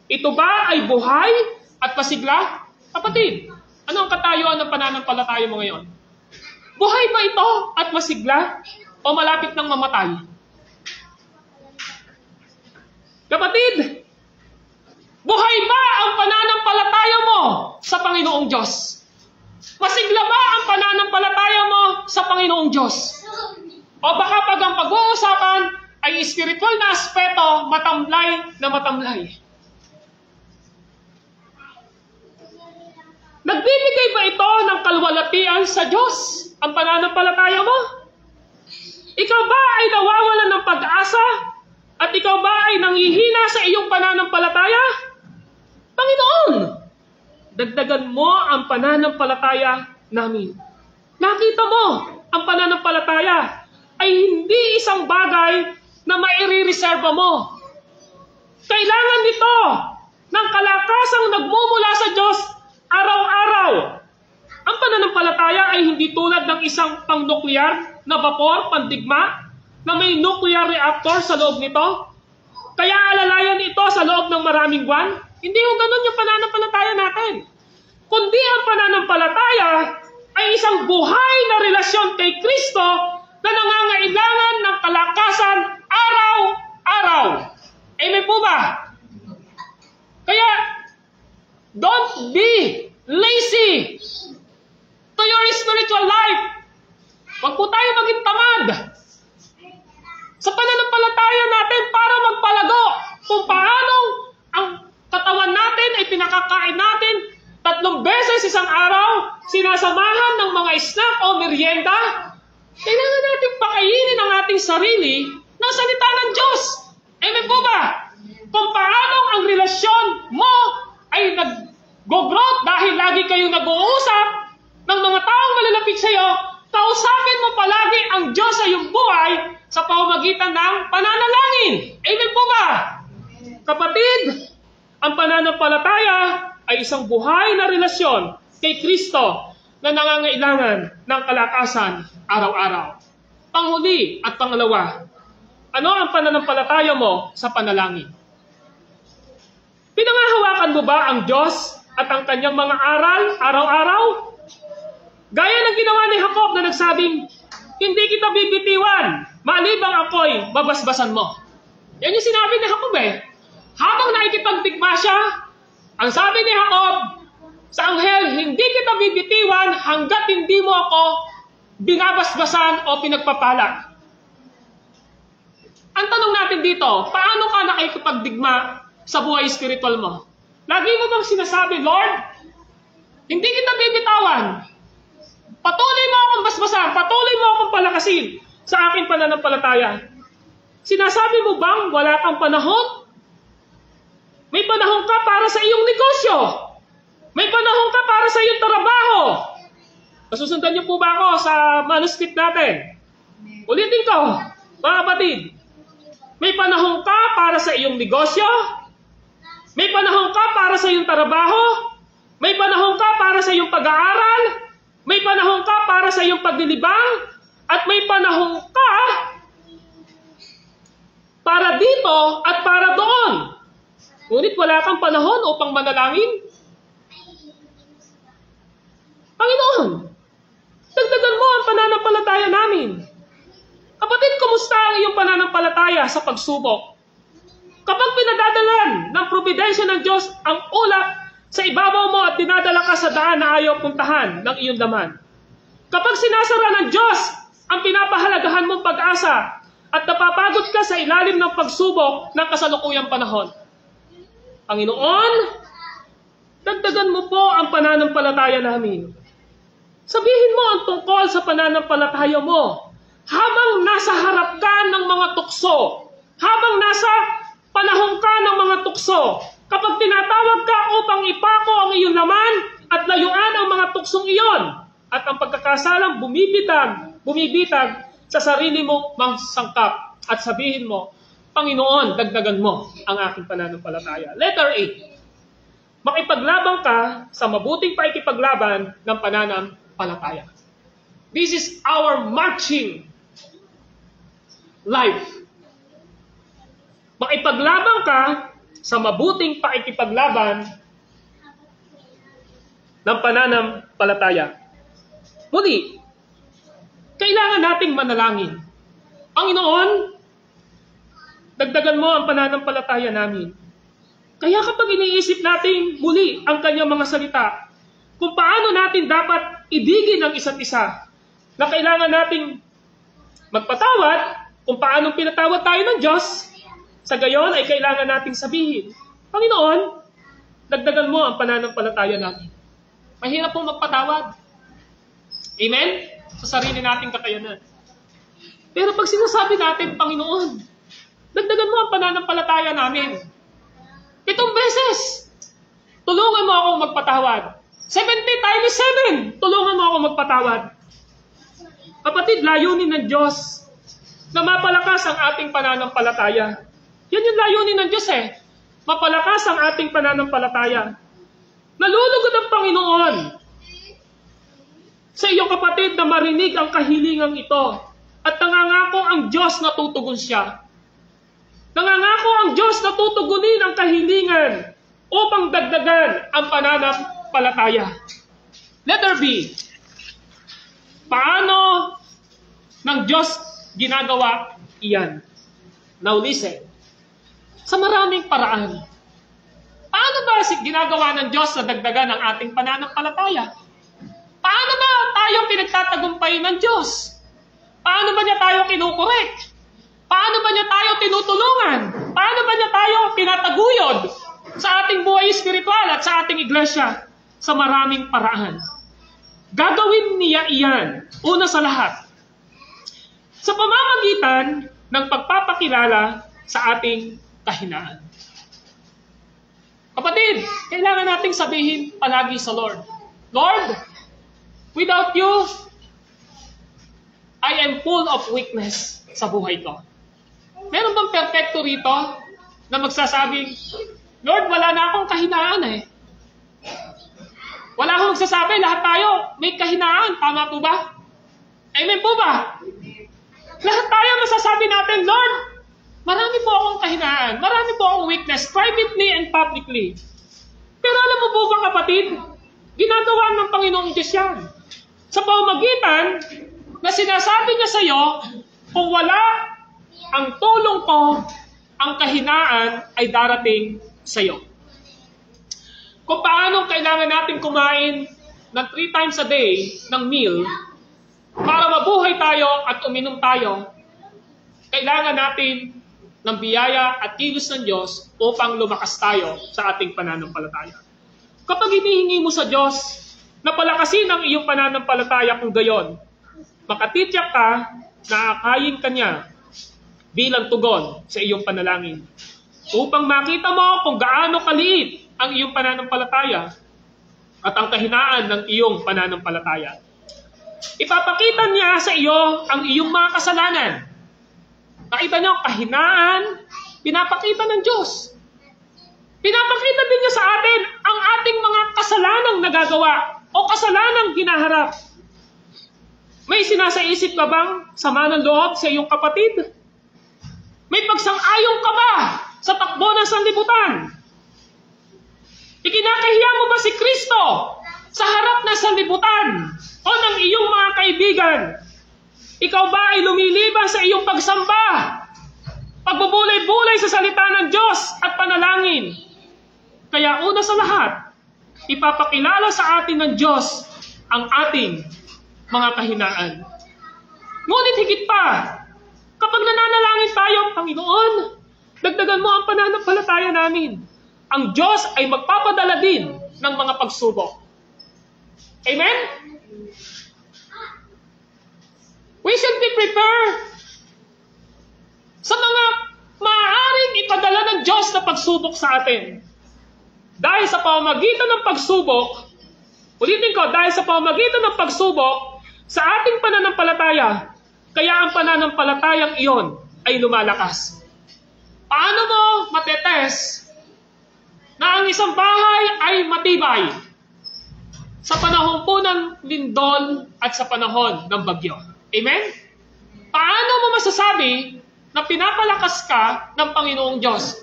Ito ba ay buhay at pasigla? Kapatid, ano ang katayuan ng pananampalataya mo ngayon? Buhay ba ito at masigla o malapit ng mamatay? Kapatid, buhay ba ang pananampalataya mo sa Panginoong Diyos? Masigla ba ang pananampalataya mo sa Panginoong Diyos? O baka pag ang pag-uusapan ay spiritual na aspeto, matamlay na matamlay? Nagbibigay ba ito ng kalwalatian sa Diyos ang pananampalataya mo? Ikaw ba ay nawawalan ng pag-asa? At ikaw ba ay nanghihina sa iyong pananampalataya? Panginoon, dagdagan mo ang pananampalataya namin. Nakita mo, ang pananampalataya ay hindi isang bagay na maire-reserva mo. Kailangan nito ng kalakasang nagmumula sa Diyos araw-araw. Ang pananampalataya ay hindi tulad ng isang pang-nuclear na vapor, pandigma, na may nuclear reactor sa loob nito. Kaya alalayan ito sa loob ng maraming buwan. Hindi yung ganun yung pananampalataya natin. Kundi ang pananampalataya ay isang buhay na relasyon kay Kristo na nangangailangan ng kalakasan araw-araw. Amen po ba? Kaya, don't be lazy to your spiritual life. Huwag po tayo maging tamad sa pananampalataya natin para magpalago kung paano ang katawan natin ay pinakakain natin 3 beses isang araw, sinasamahan ng mga snack o merienda. Kailangan natin pakainin ang ating sarili ng salita ng Diyos. Amen po ba? Kung paano ang relasyon mo ay nag-growth dahil lagi kayong nag-uusap ng mga taong malalapit sa iyo, kausapin mo palagi ang Diyos sa iyong buhay sa pamamagitan ng pananalangin. Amen po ba? Kapatid, ang pananampalataya ay isang buhay na relasyon kay Kristo na nangangailangan ng kalakasan araw-araw. Panghuli at pangalawa, ano ang pananampalataya mo sa panalangin? Pinangahawakan mo ba ang Diyos at ang kanyang mga aral araw-araw? Gaya ng ginawa ni Jacob na nagsabing, hindi kita bibitiwan, malibang ako'y babasbasan mo. Yan yung sinabi ni Jacob Habang nakikipagdigma siya, ang sabi ni Jacob sa anghel, hindi kita bibitiwan hanggat hindi mo ako binabasbasan o pinagpapala. Ang tanong natin dito, paano ka nakikipagdigma sa buhay spiritual mo? Lagi mo bang sinasabi, Lord, hindi kita bibitawan. Patuloy mo akong basbasan, patuloy mo akong palakasin sa aking pananampalataya. Sinasabi mo bang wala kang panahon? May panahon ka para sa iyong negosyo. May panahon ka para sa iyong trabaho. Nasusundan niyo po ba ako sa manuscript natin? Ulitin ko, mga kapatid. May panahon ka para sa iyong negosyo. May panahon ka para sa iyong trabaho. May panahon ka para sa iyong pag-aaral. May panahon ka para sa iyong paglilibang. At may panahon ka para dito at para doon. Ngunit wala kang panahon upang manalangin. Panginoon, dagdagan mo ang pananampalataya namin. Kapatid, kumusta ang iyong pananampalataya sa pagsubok? Kapag pinadadalan ng providensya ng Diyos ang ulap sa ibabaw mo at dinadala ka sa daan na ayaw puntahan ng iyong daman. Kapag sinasara ng Diyos ang pinapahalagahan mong pag-asa at napapagod ka sa ilalim ng pagsubok ng kasalukuyang panahon. Panginoon, dagdagan mo po ang pananampalataya namin. Sabihin mo ang tungkol sa pananampalataya mo habang nasa harap ka ng mga tukso, habang nasa panahon ka ng mga tukso, kapag tinatawag ka upang ipako ang iyong laman at layuan ang mga tuksong iyon, at ang pagkakasalang bumibitag sa sarili mo mang sangkap, at sabihin mo, Panginoon, dagdagan mo ang aking pananampalataya. Letter A. Makipaglabang ka sa mabuting paikipaglaban ng pananampalataya. This is our marching life. Makipaglabang ka sa mabuting paikipaglaban ng pananampalataya. Muli, kailangan nating manalangin. Panginoon, dagdagan mo ang pananampalataya namin. Kaya kapag iniisip natin muli ang kanyang mga salita, kung paano natin dapat ibigin ang isa't isa, na kailangan nating magpatawad, kung paano pinatawad tayo ng Diyos, sa gayon ay kailangan nating sabihin, Panginoon, dagdagan mo ang pananampalataya namin. Mahirap pong magpatawad. Amen? Sa sarili nating kakayanan. Pero pag sinasabi natin, Panginoon, dagdagan mo ang pananampalataya namin. 7 beses, tulungan mo akong magpatawad. 70 times 7, tulungan mo akong magpatawad. Kapatid, layunin ng Diyos na mapalakas ang ating pananampalataya. Yan yung layunin ng Diyos Mapalakas ang ating pananampalataya. Nalulugod ang Panginoon sa iyong kapatid na marinig ang kahilingang ito. At nangangako ang Diyos na tutugon siya. Nangangako ang Diyos na tutugunin ang kahilingan upang dagdagan ang pananampalataya. Letter B. Paano ng Diyos ginagawa iyan? Now listen. Sa maraming paraan. Paano ba ginagawa ng Diyos na dagdagan ang ating pananampalataya? Paano ba tayo pinagtatagumpay ng Diyos? Paano ba niya tayo kinukorek? Paano ba niya tayo tinutulungan? Paano ba niya tayo pinataguyod sa ating buhay espiritual at sa ating iglesia? sa maraming paraan. Gagawin niya iyan, una sa lahat, sa pamamagitan ng pagpapakilala sa ating kahinaan. Kapatid, kailangan nating sabihin palagi sa Lord, Lord, without you, I am full of weakness sa buhay ko. Meron bang perfecto rito na magsasabing, Lord, wala na akong kahinaan eh. Wala akong magsasabi, lahat tayo may kahinaan. Tama po ba? Amen po ba? Lahat tayo masasabi natin, Lord, marami po akong kahinaan. Marami po akong weakness, privately and publicly. Pero alam mo po ba, kapatid, ginagawa ng Panginoong Diyos yan. Sa pamamagitan na sinasabi niya sa iyo, kung wala ang tulong ko, ang kahinaan ay darating sa iyo. Kung paano kailangan natin kumain ng 3 times a day ng meal para mabuhay tayo at uminom tayo, kailangan natin ng biyaya at kilos ng Diyos upang lumakas tayo sa ating pananampalataya. Kapag hinihingi mo sa Diyos na palakasin ang iyong pananampalataya kung gayon, makatityak ka na akayin ka niya bilang tugon sa iyong panalangin. Upang makita mo kung gaano kaliit ang iyong pananampalataya at ang kahinaan ng iyong pananampalataya. Ipapakita niya sa iyo ang iyong mga kasalanan. Nakita niyo, kahinaan, pinapakita ng Diyos. Pinapakita din niya sa atin ang ating mga kasalanang nagagawa o kasalanang hinaharap. May sinasaisip ka bang sama ng loob sa iyong kapatid? May pagsang-ayon ka ba sa takbo ng sanlibutan? Ikinakahiya mo ba si Kristo sa harap ng sanlibutan o ng iyong mga kaibigan? Ikaw ba ay lumilibang sa iyong pagsamba, pagbubulay-bulay sa salita ng Diyos at panalangin? Kaya una sa lahat, ipapakilala sa atin ng Diyos ang ating mga kahinaan. Ngunit higit pa, kapag nananalangin tayo, Panginoon, dagdagan mo ang pananampalataya namin. Ang Diyos ay magpapadala din ng mga pagsubok. Amen? We should be prepared sa mga maaaring ipadala ng Diyos na pagsubok sa atin. Dahil sa pamamagitan ng pagsubok, ulitin ko, dahil sa pamamagitan ng pagsubok sa ating pananampalataya, kaya ang pananampalatayang iyon ay lumalakas. Paano mo matetes na ang isang bahay ay matibay sa panahon po ng lindol at sa panahon ng bagyo? Amen? Paano mo masasabi na pinapalakas ka ng Panginoong Diyos?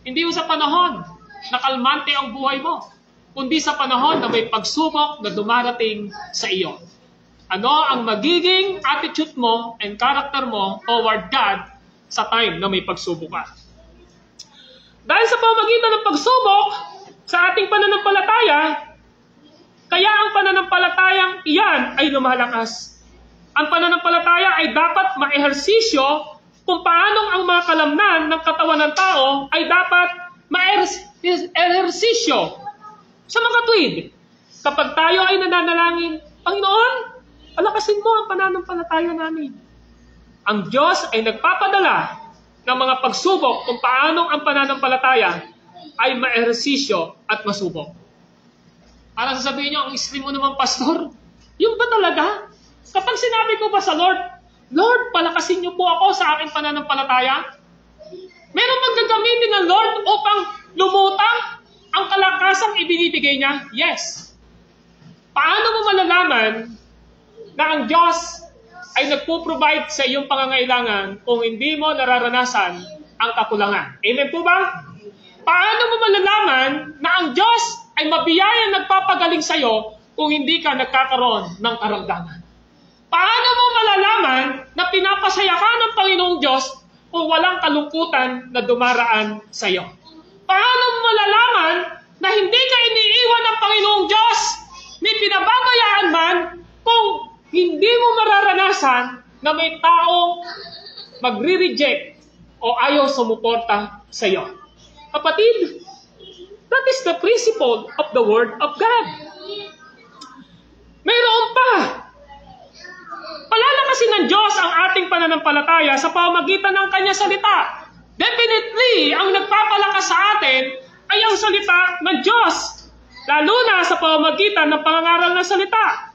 Hindi mo sa panahon na kalmante ang buhay mo, kundi sa panahon na may pagsubok na dumarating sa iyo. Ano ang magiging attitude mo and character mo toward God sa time na may pagsubok ka? Dahil sa pamamagitan ng pagsubok sa ating pananampalataya, kaya ang pananampalatayang iyan ay lumalakas. Ang pananampalataya ay dapat maehersisyo kung paano ang mga kalamnan ng katawan ng tao ay dapat maehersisyo sa mga tuwid. Kapag tayo ay nananalangin, Panginoon, palakasin mo ang pananampalataya namin. Ang Diyos ay nagpapadala ng mga pagsubok kung paano ang pananampalataya ay maehersisyo at masubok. Para sasabihin nyo, ang extreme mo naman, Pastor, yung ba talaga? Kapag sinabi ko ba sa Lord, Lord, palakasin niyo po ako sa aking pananampalataya? Meron bang gagamitin ng Lord upang lumutang ang kalakasang ibinibigay niya? Yes. Paano mo malalaman na ang Diyos ay nagpo-provide sa iyong pangangailangan kung hindi mo nararanasan ang kakulangan? Amen po ba? Paano mo malalaman na ang Diyos ay mabiyayang nagpapagaling sa iyo kung hindi ka nagkakaroon ng karamdaman? Paano mo malalaman na pinapasaya ka ng Panginoong Diyos kung walang kalungkutan na dumaraan sa iyo? Paano mo malalaman na hindi ka iniiwan ng Panginoong Diyos ni pinababayaan man kung hindi mo mararanasan na may taong magre-reject o ayaw sumuporta sa iyo? Kapatid, that is the principle of the Word of God. Mayroon pa. Palalakasin ng Diyos ang ating pananampalataya sa pamamagitan ng Kanyang salita. Definitely, ang nagpapalakas sa atin ay ang salita ng Diyos. Lalo na sa pamamagitan ng pangangaral ng salita.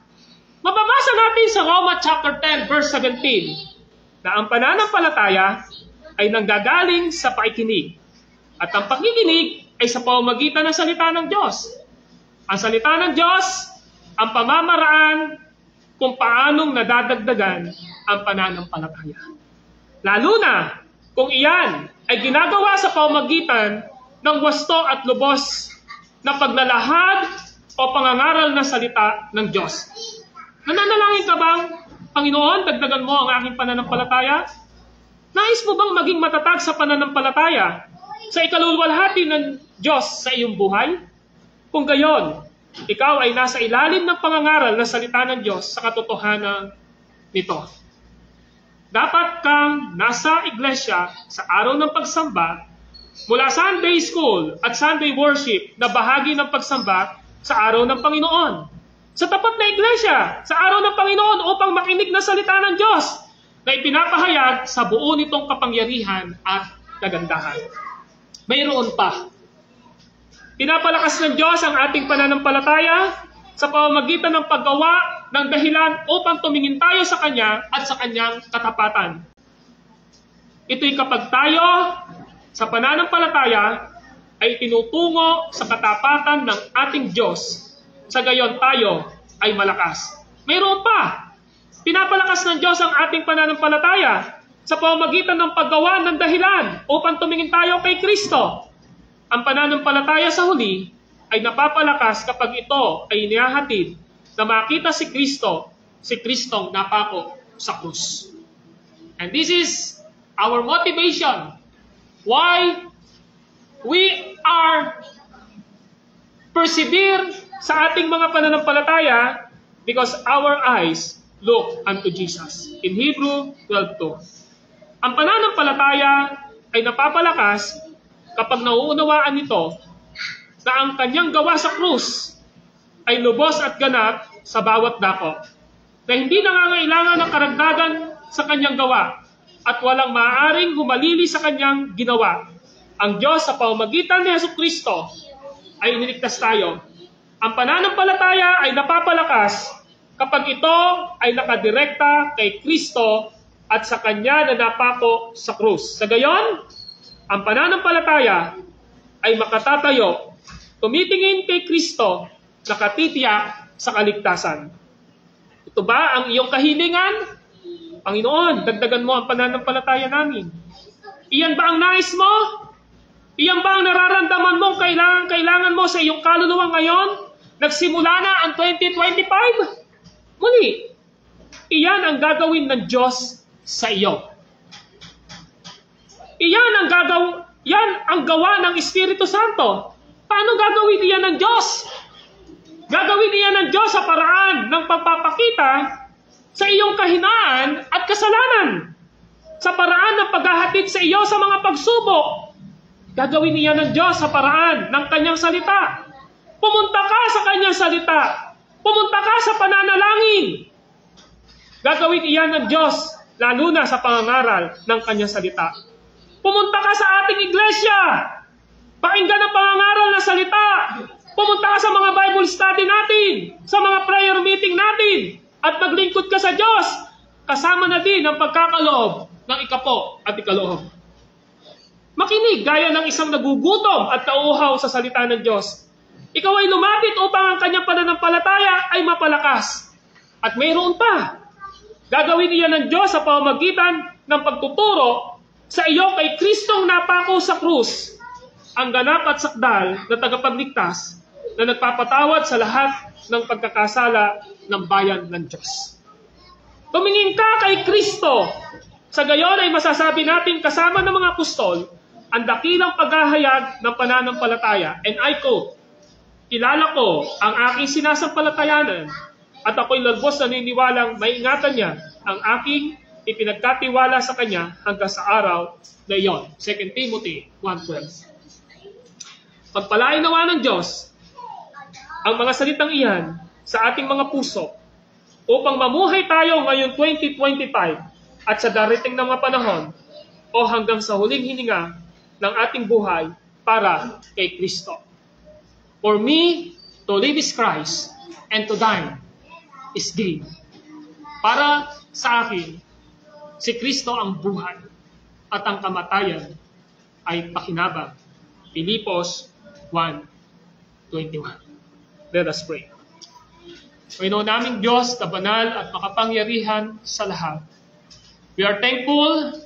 Mababasa natin sa Roma chapter 10, verse 17, na ang pananampalataya ay nanggagaling sa pakikinig. At ang pakikinig ay sa pamamagitan ng salita ng Diyos. Ang salita ng Diyos, ang pamamaraan kung paanong nadadagdagan ang pananampalataya. Lalo na kung iyan ay ginagawa sa pamamagitan ng wasto at lubos na paglalahad o pangangaral ng salita ng Diyos. Nananalangin ka bang, Panginoon, dagdagan mo ang aking pananampalataya? Nais mo bang maging matatag sa pananampalataya sa ikaluluwalhati ng Diyos sa iyong buhay? Kung gayon, ikaw ay nasa ilalim ng pangangaral ng salita ng Diyos sa katotohanan nito. Dapat kang nasa iglesia sa araw ng pagsamba, mula Sunday School at Sunday Worship na bahagi ng pagsamba sa araw ng Panginoon. Sa tapat na iglesia, sa araw ng Panginoon upang makinig ng salita ng Diyos na ipinapahayag sa buo nitong kapangyarihan at kagandahan. Mayroon pa. Pinapalakas ng Diyos ang ating pananampalataya sa pamamagitan ng paggawa ng dahilan upang tumingin tayo sa Kanya at sa Kanyang katapatan. Ito'y kapag tayo sa pananampalataya ay tinutungo sa katapatan ng ating Diyos. Sa gayon tayo ay malakas. Mayroon pa. Pinapalakas ng Diyos ang ating pananampalataya sa pamamagitan ng paggawa ng dahilan upang tumingin tayo kay Kristo. Ang pananampalataya sa huli ay napapalakas kapag ito ay inihahatid na makita si Kristo, si Kristong napako sa krus. And this is our motivation. Why we are persevere sa ating mga pananampalataya, because our eyes look unto Jesus. In Hebrew 12:2. Ang pananampalataya ay napapalakas kapag nauunawaan nito na ang kanyang gawa sa krus ay lubos at ganap sa bawat dako, na hindi nangangailangan ng karagdagan sa kanyang gawa at walang maaaring humalili sa kanyang ginawa. Ang Diyos sa pamamagitan ni Jesucristo ay iniligtas tayo. Ang pananampalataya ay napapalakas kapag ito ay nakadirekta kay Kristo at sa Kanya na napako sa krus. Sa gayon, ang pananampalataya ay makatatayo, tumitingin kay Kristo, nakatitiyak sa kaligtasan. Ito ba ang iyong kahilingan? Panginoon, dagdagan mo ang pananampalataya namin. Iyan ba ang nais mo? Iyan ba ang nararamdaman mo kailangan mo sa iyong kaluluwa ngayon? Nagsimula na ang 2025? Muli, iyan ang gagawin ng Diyos sa iyo. Yan ang gawa ng Espiritu Santo. Paano gagawin iyan ng Diyos? Gagawin iyan ng Diyos sa paraan ng pagpapakita sa iyong kahinaan at kasalanan. Sa paraan ng paghahatid sa iyo sa mga pagsubok. Gagawin iyan ng Diyos sa paraan ng Kanyang salita. Pumunta ka sa Kanyang salita. Pumunta ka sa pananalangin. Gagawin iyan ng Diyos, lalo na sa pangangaral ng Kanyang salita. Pumunta ka sa ating iglesia. Pakinggan ang pangangaral ng salita. Pumunta ka sa mga Bible study natin, sa mga prayer meeting natin, at maglingkod ka sa Diyos. Kasama na din ang pagkakaloob ng ikapo at ikaloob. Makinig gaya ng isang nagugutom at nauuhaw sa salita ng Diyos. Ikaw ay lumapit upang ang kanyang pananampalataya ay mapalakas. At mayroon pa. Gagawin niya ng Diyos sa pamamagitan ng pagtuturo sa iyo kay Kristong napako sa krus, ang ganap at sakdal na tagapagligtas na nagpapatawad sa lahat ng pagkakasala ng bayan ng Diyos. Tumingin ka kay Kristo. Sa gayon ay masasabi natin kasama ng mga apostol ang dakilang paghahayag ng pananampalataya. And I quote, "Kilala ko ang aking sinasampalatayanan at ako'y lubos na naniniwalang maiingatan niya ang aking ipinagkatiwala sa kanya hanggang sa araw na iyon." 2 Timothy 1:12. Pagpalain nawa ng Diyos ang mga salitang iyan sa ating mga puso upang mamuhay tayo ngayon 2025 at sa darating na mga panahon o hanggang sa huling hininga ng ating buhay para kay Kristo. For me, to live is Christ, and to die is gain. Para sa akin, si Kristo ang buhay at ang kamatayan ay pakinabang. Pilipos 1:21. Let us pray. Panginoon naming Diyos na banal at makapangyarihan sa lahat, we are thankful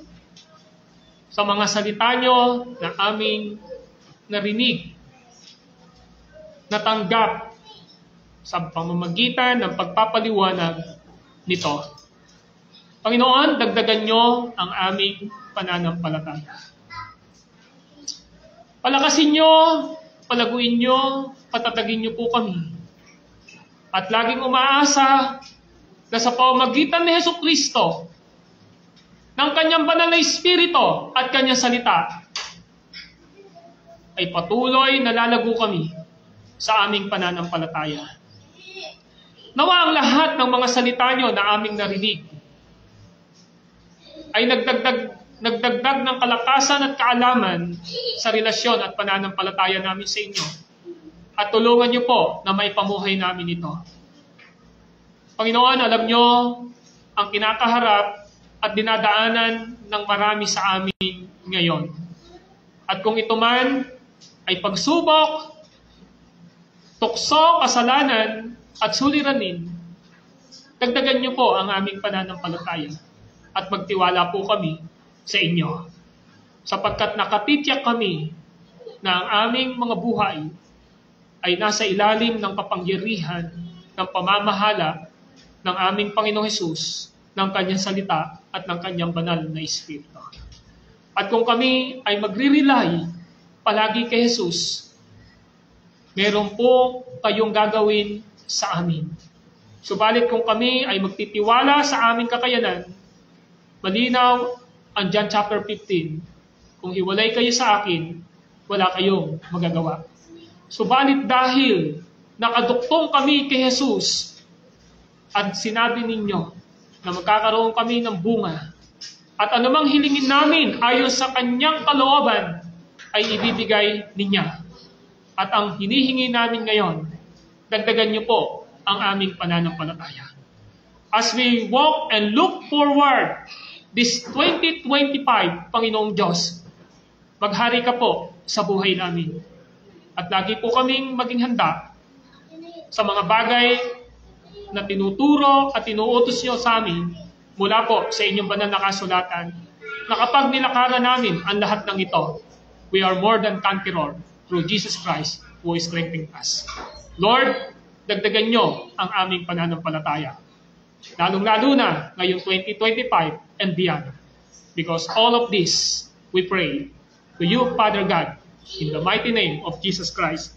sa mga salita nyo na aming narinig, natanggap sa pamamagitan ng pagpapaliwanag nito. Panginoon, dagdagan nyo ang aming pananampalataya. Palakasin nyo, palaguin nyo, patatagin nyo po kami. At laging umaasa na sa pamamagitan ni Jesucristo, ng kanyang banal na Espiritu at kanyang salita, ay patuloy na lalago kami sa aming pananampalataya. Nawa ang lahat ng mga salita nyo na aming narinig ay nagdagdag ng kalakasan at kaalaman sa relasyon at pananampalataya namin sa inyo. At tulungan nyo po na maipamuhay namin ito. Panginoon, alam nyo ang kinakaharap at dinadaanan ng marami sa amin ngayon. At kung ito man ay pagsubok, tukso, kasalanan, at suliranin, dagdagan niyo po ang aming pananampalataya at magtiwala po kami sa inyo. Sapagkat nakatitiyak kami na ang aming mga buhay ay nasa ilalim ng kapangyarihan ng pamamahala ng aming Panginoong Hesus, ng kanyang salita at ng kanyang banal na Espiritu. At kung kami ay magre-rely palagi kay Jesus, meron po kayong gagawin sa amin. Subalit kung kami ay magtitiwala sa aming kakayanan, malinaw ang John chapter 15, kung hiwalay kayo sa akin, wala kayong magagawa. Subalit dahil nakaduktong kami kay Jesus at sinabi ninyo na magkakaroon kami ng bunga at anumang hilingin namin ayon sa kanyang kalooban ay ibibigay niya. At ang hinihingi namin ngayon, dagdagan niyo po ang aming pananampalataya. As we walk and look forward this 2025, Panginoong Diyos, maghari ka po sa buhay namin. At lagi po kaming maging handa sa mga bagay na tinuturo at tinuutos niyo sa amin mula po sa inyong banal na kasulatan, na kapag nilakaran namin ang lahat ng ito, we are more than conqueror through Jesus Christ who is strengthening us. Lord, dagdagan nyo ang aming pananampalataya. Lalong-lalo na ngayong 2025 and beyond. Because all of this, we pray to you, Father God, in the mighty name of Jesus Christ,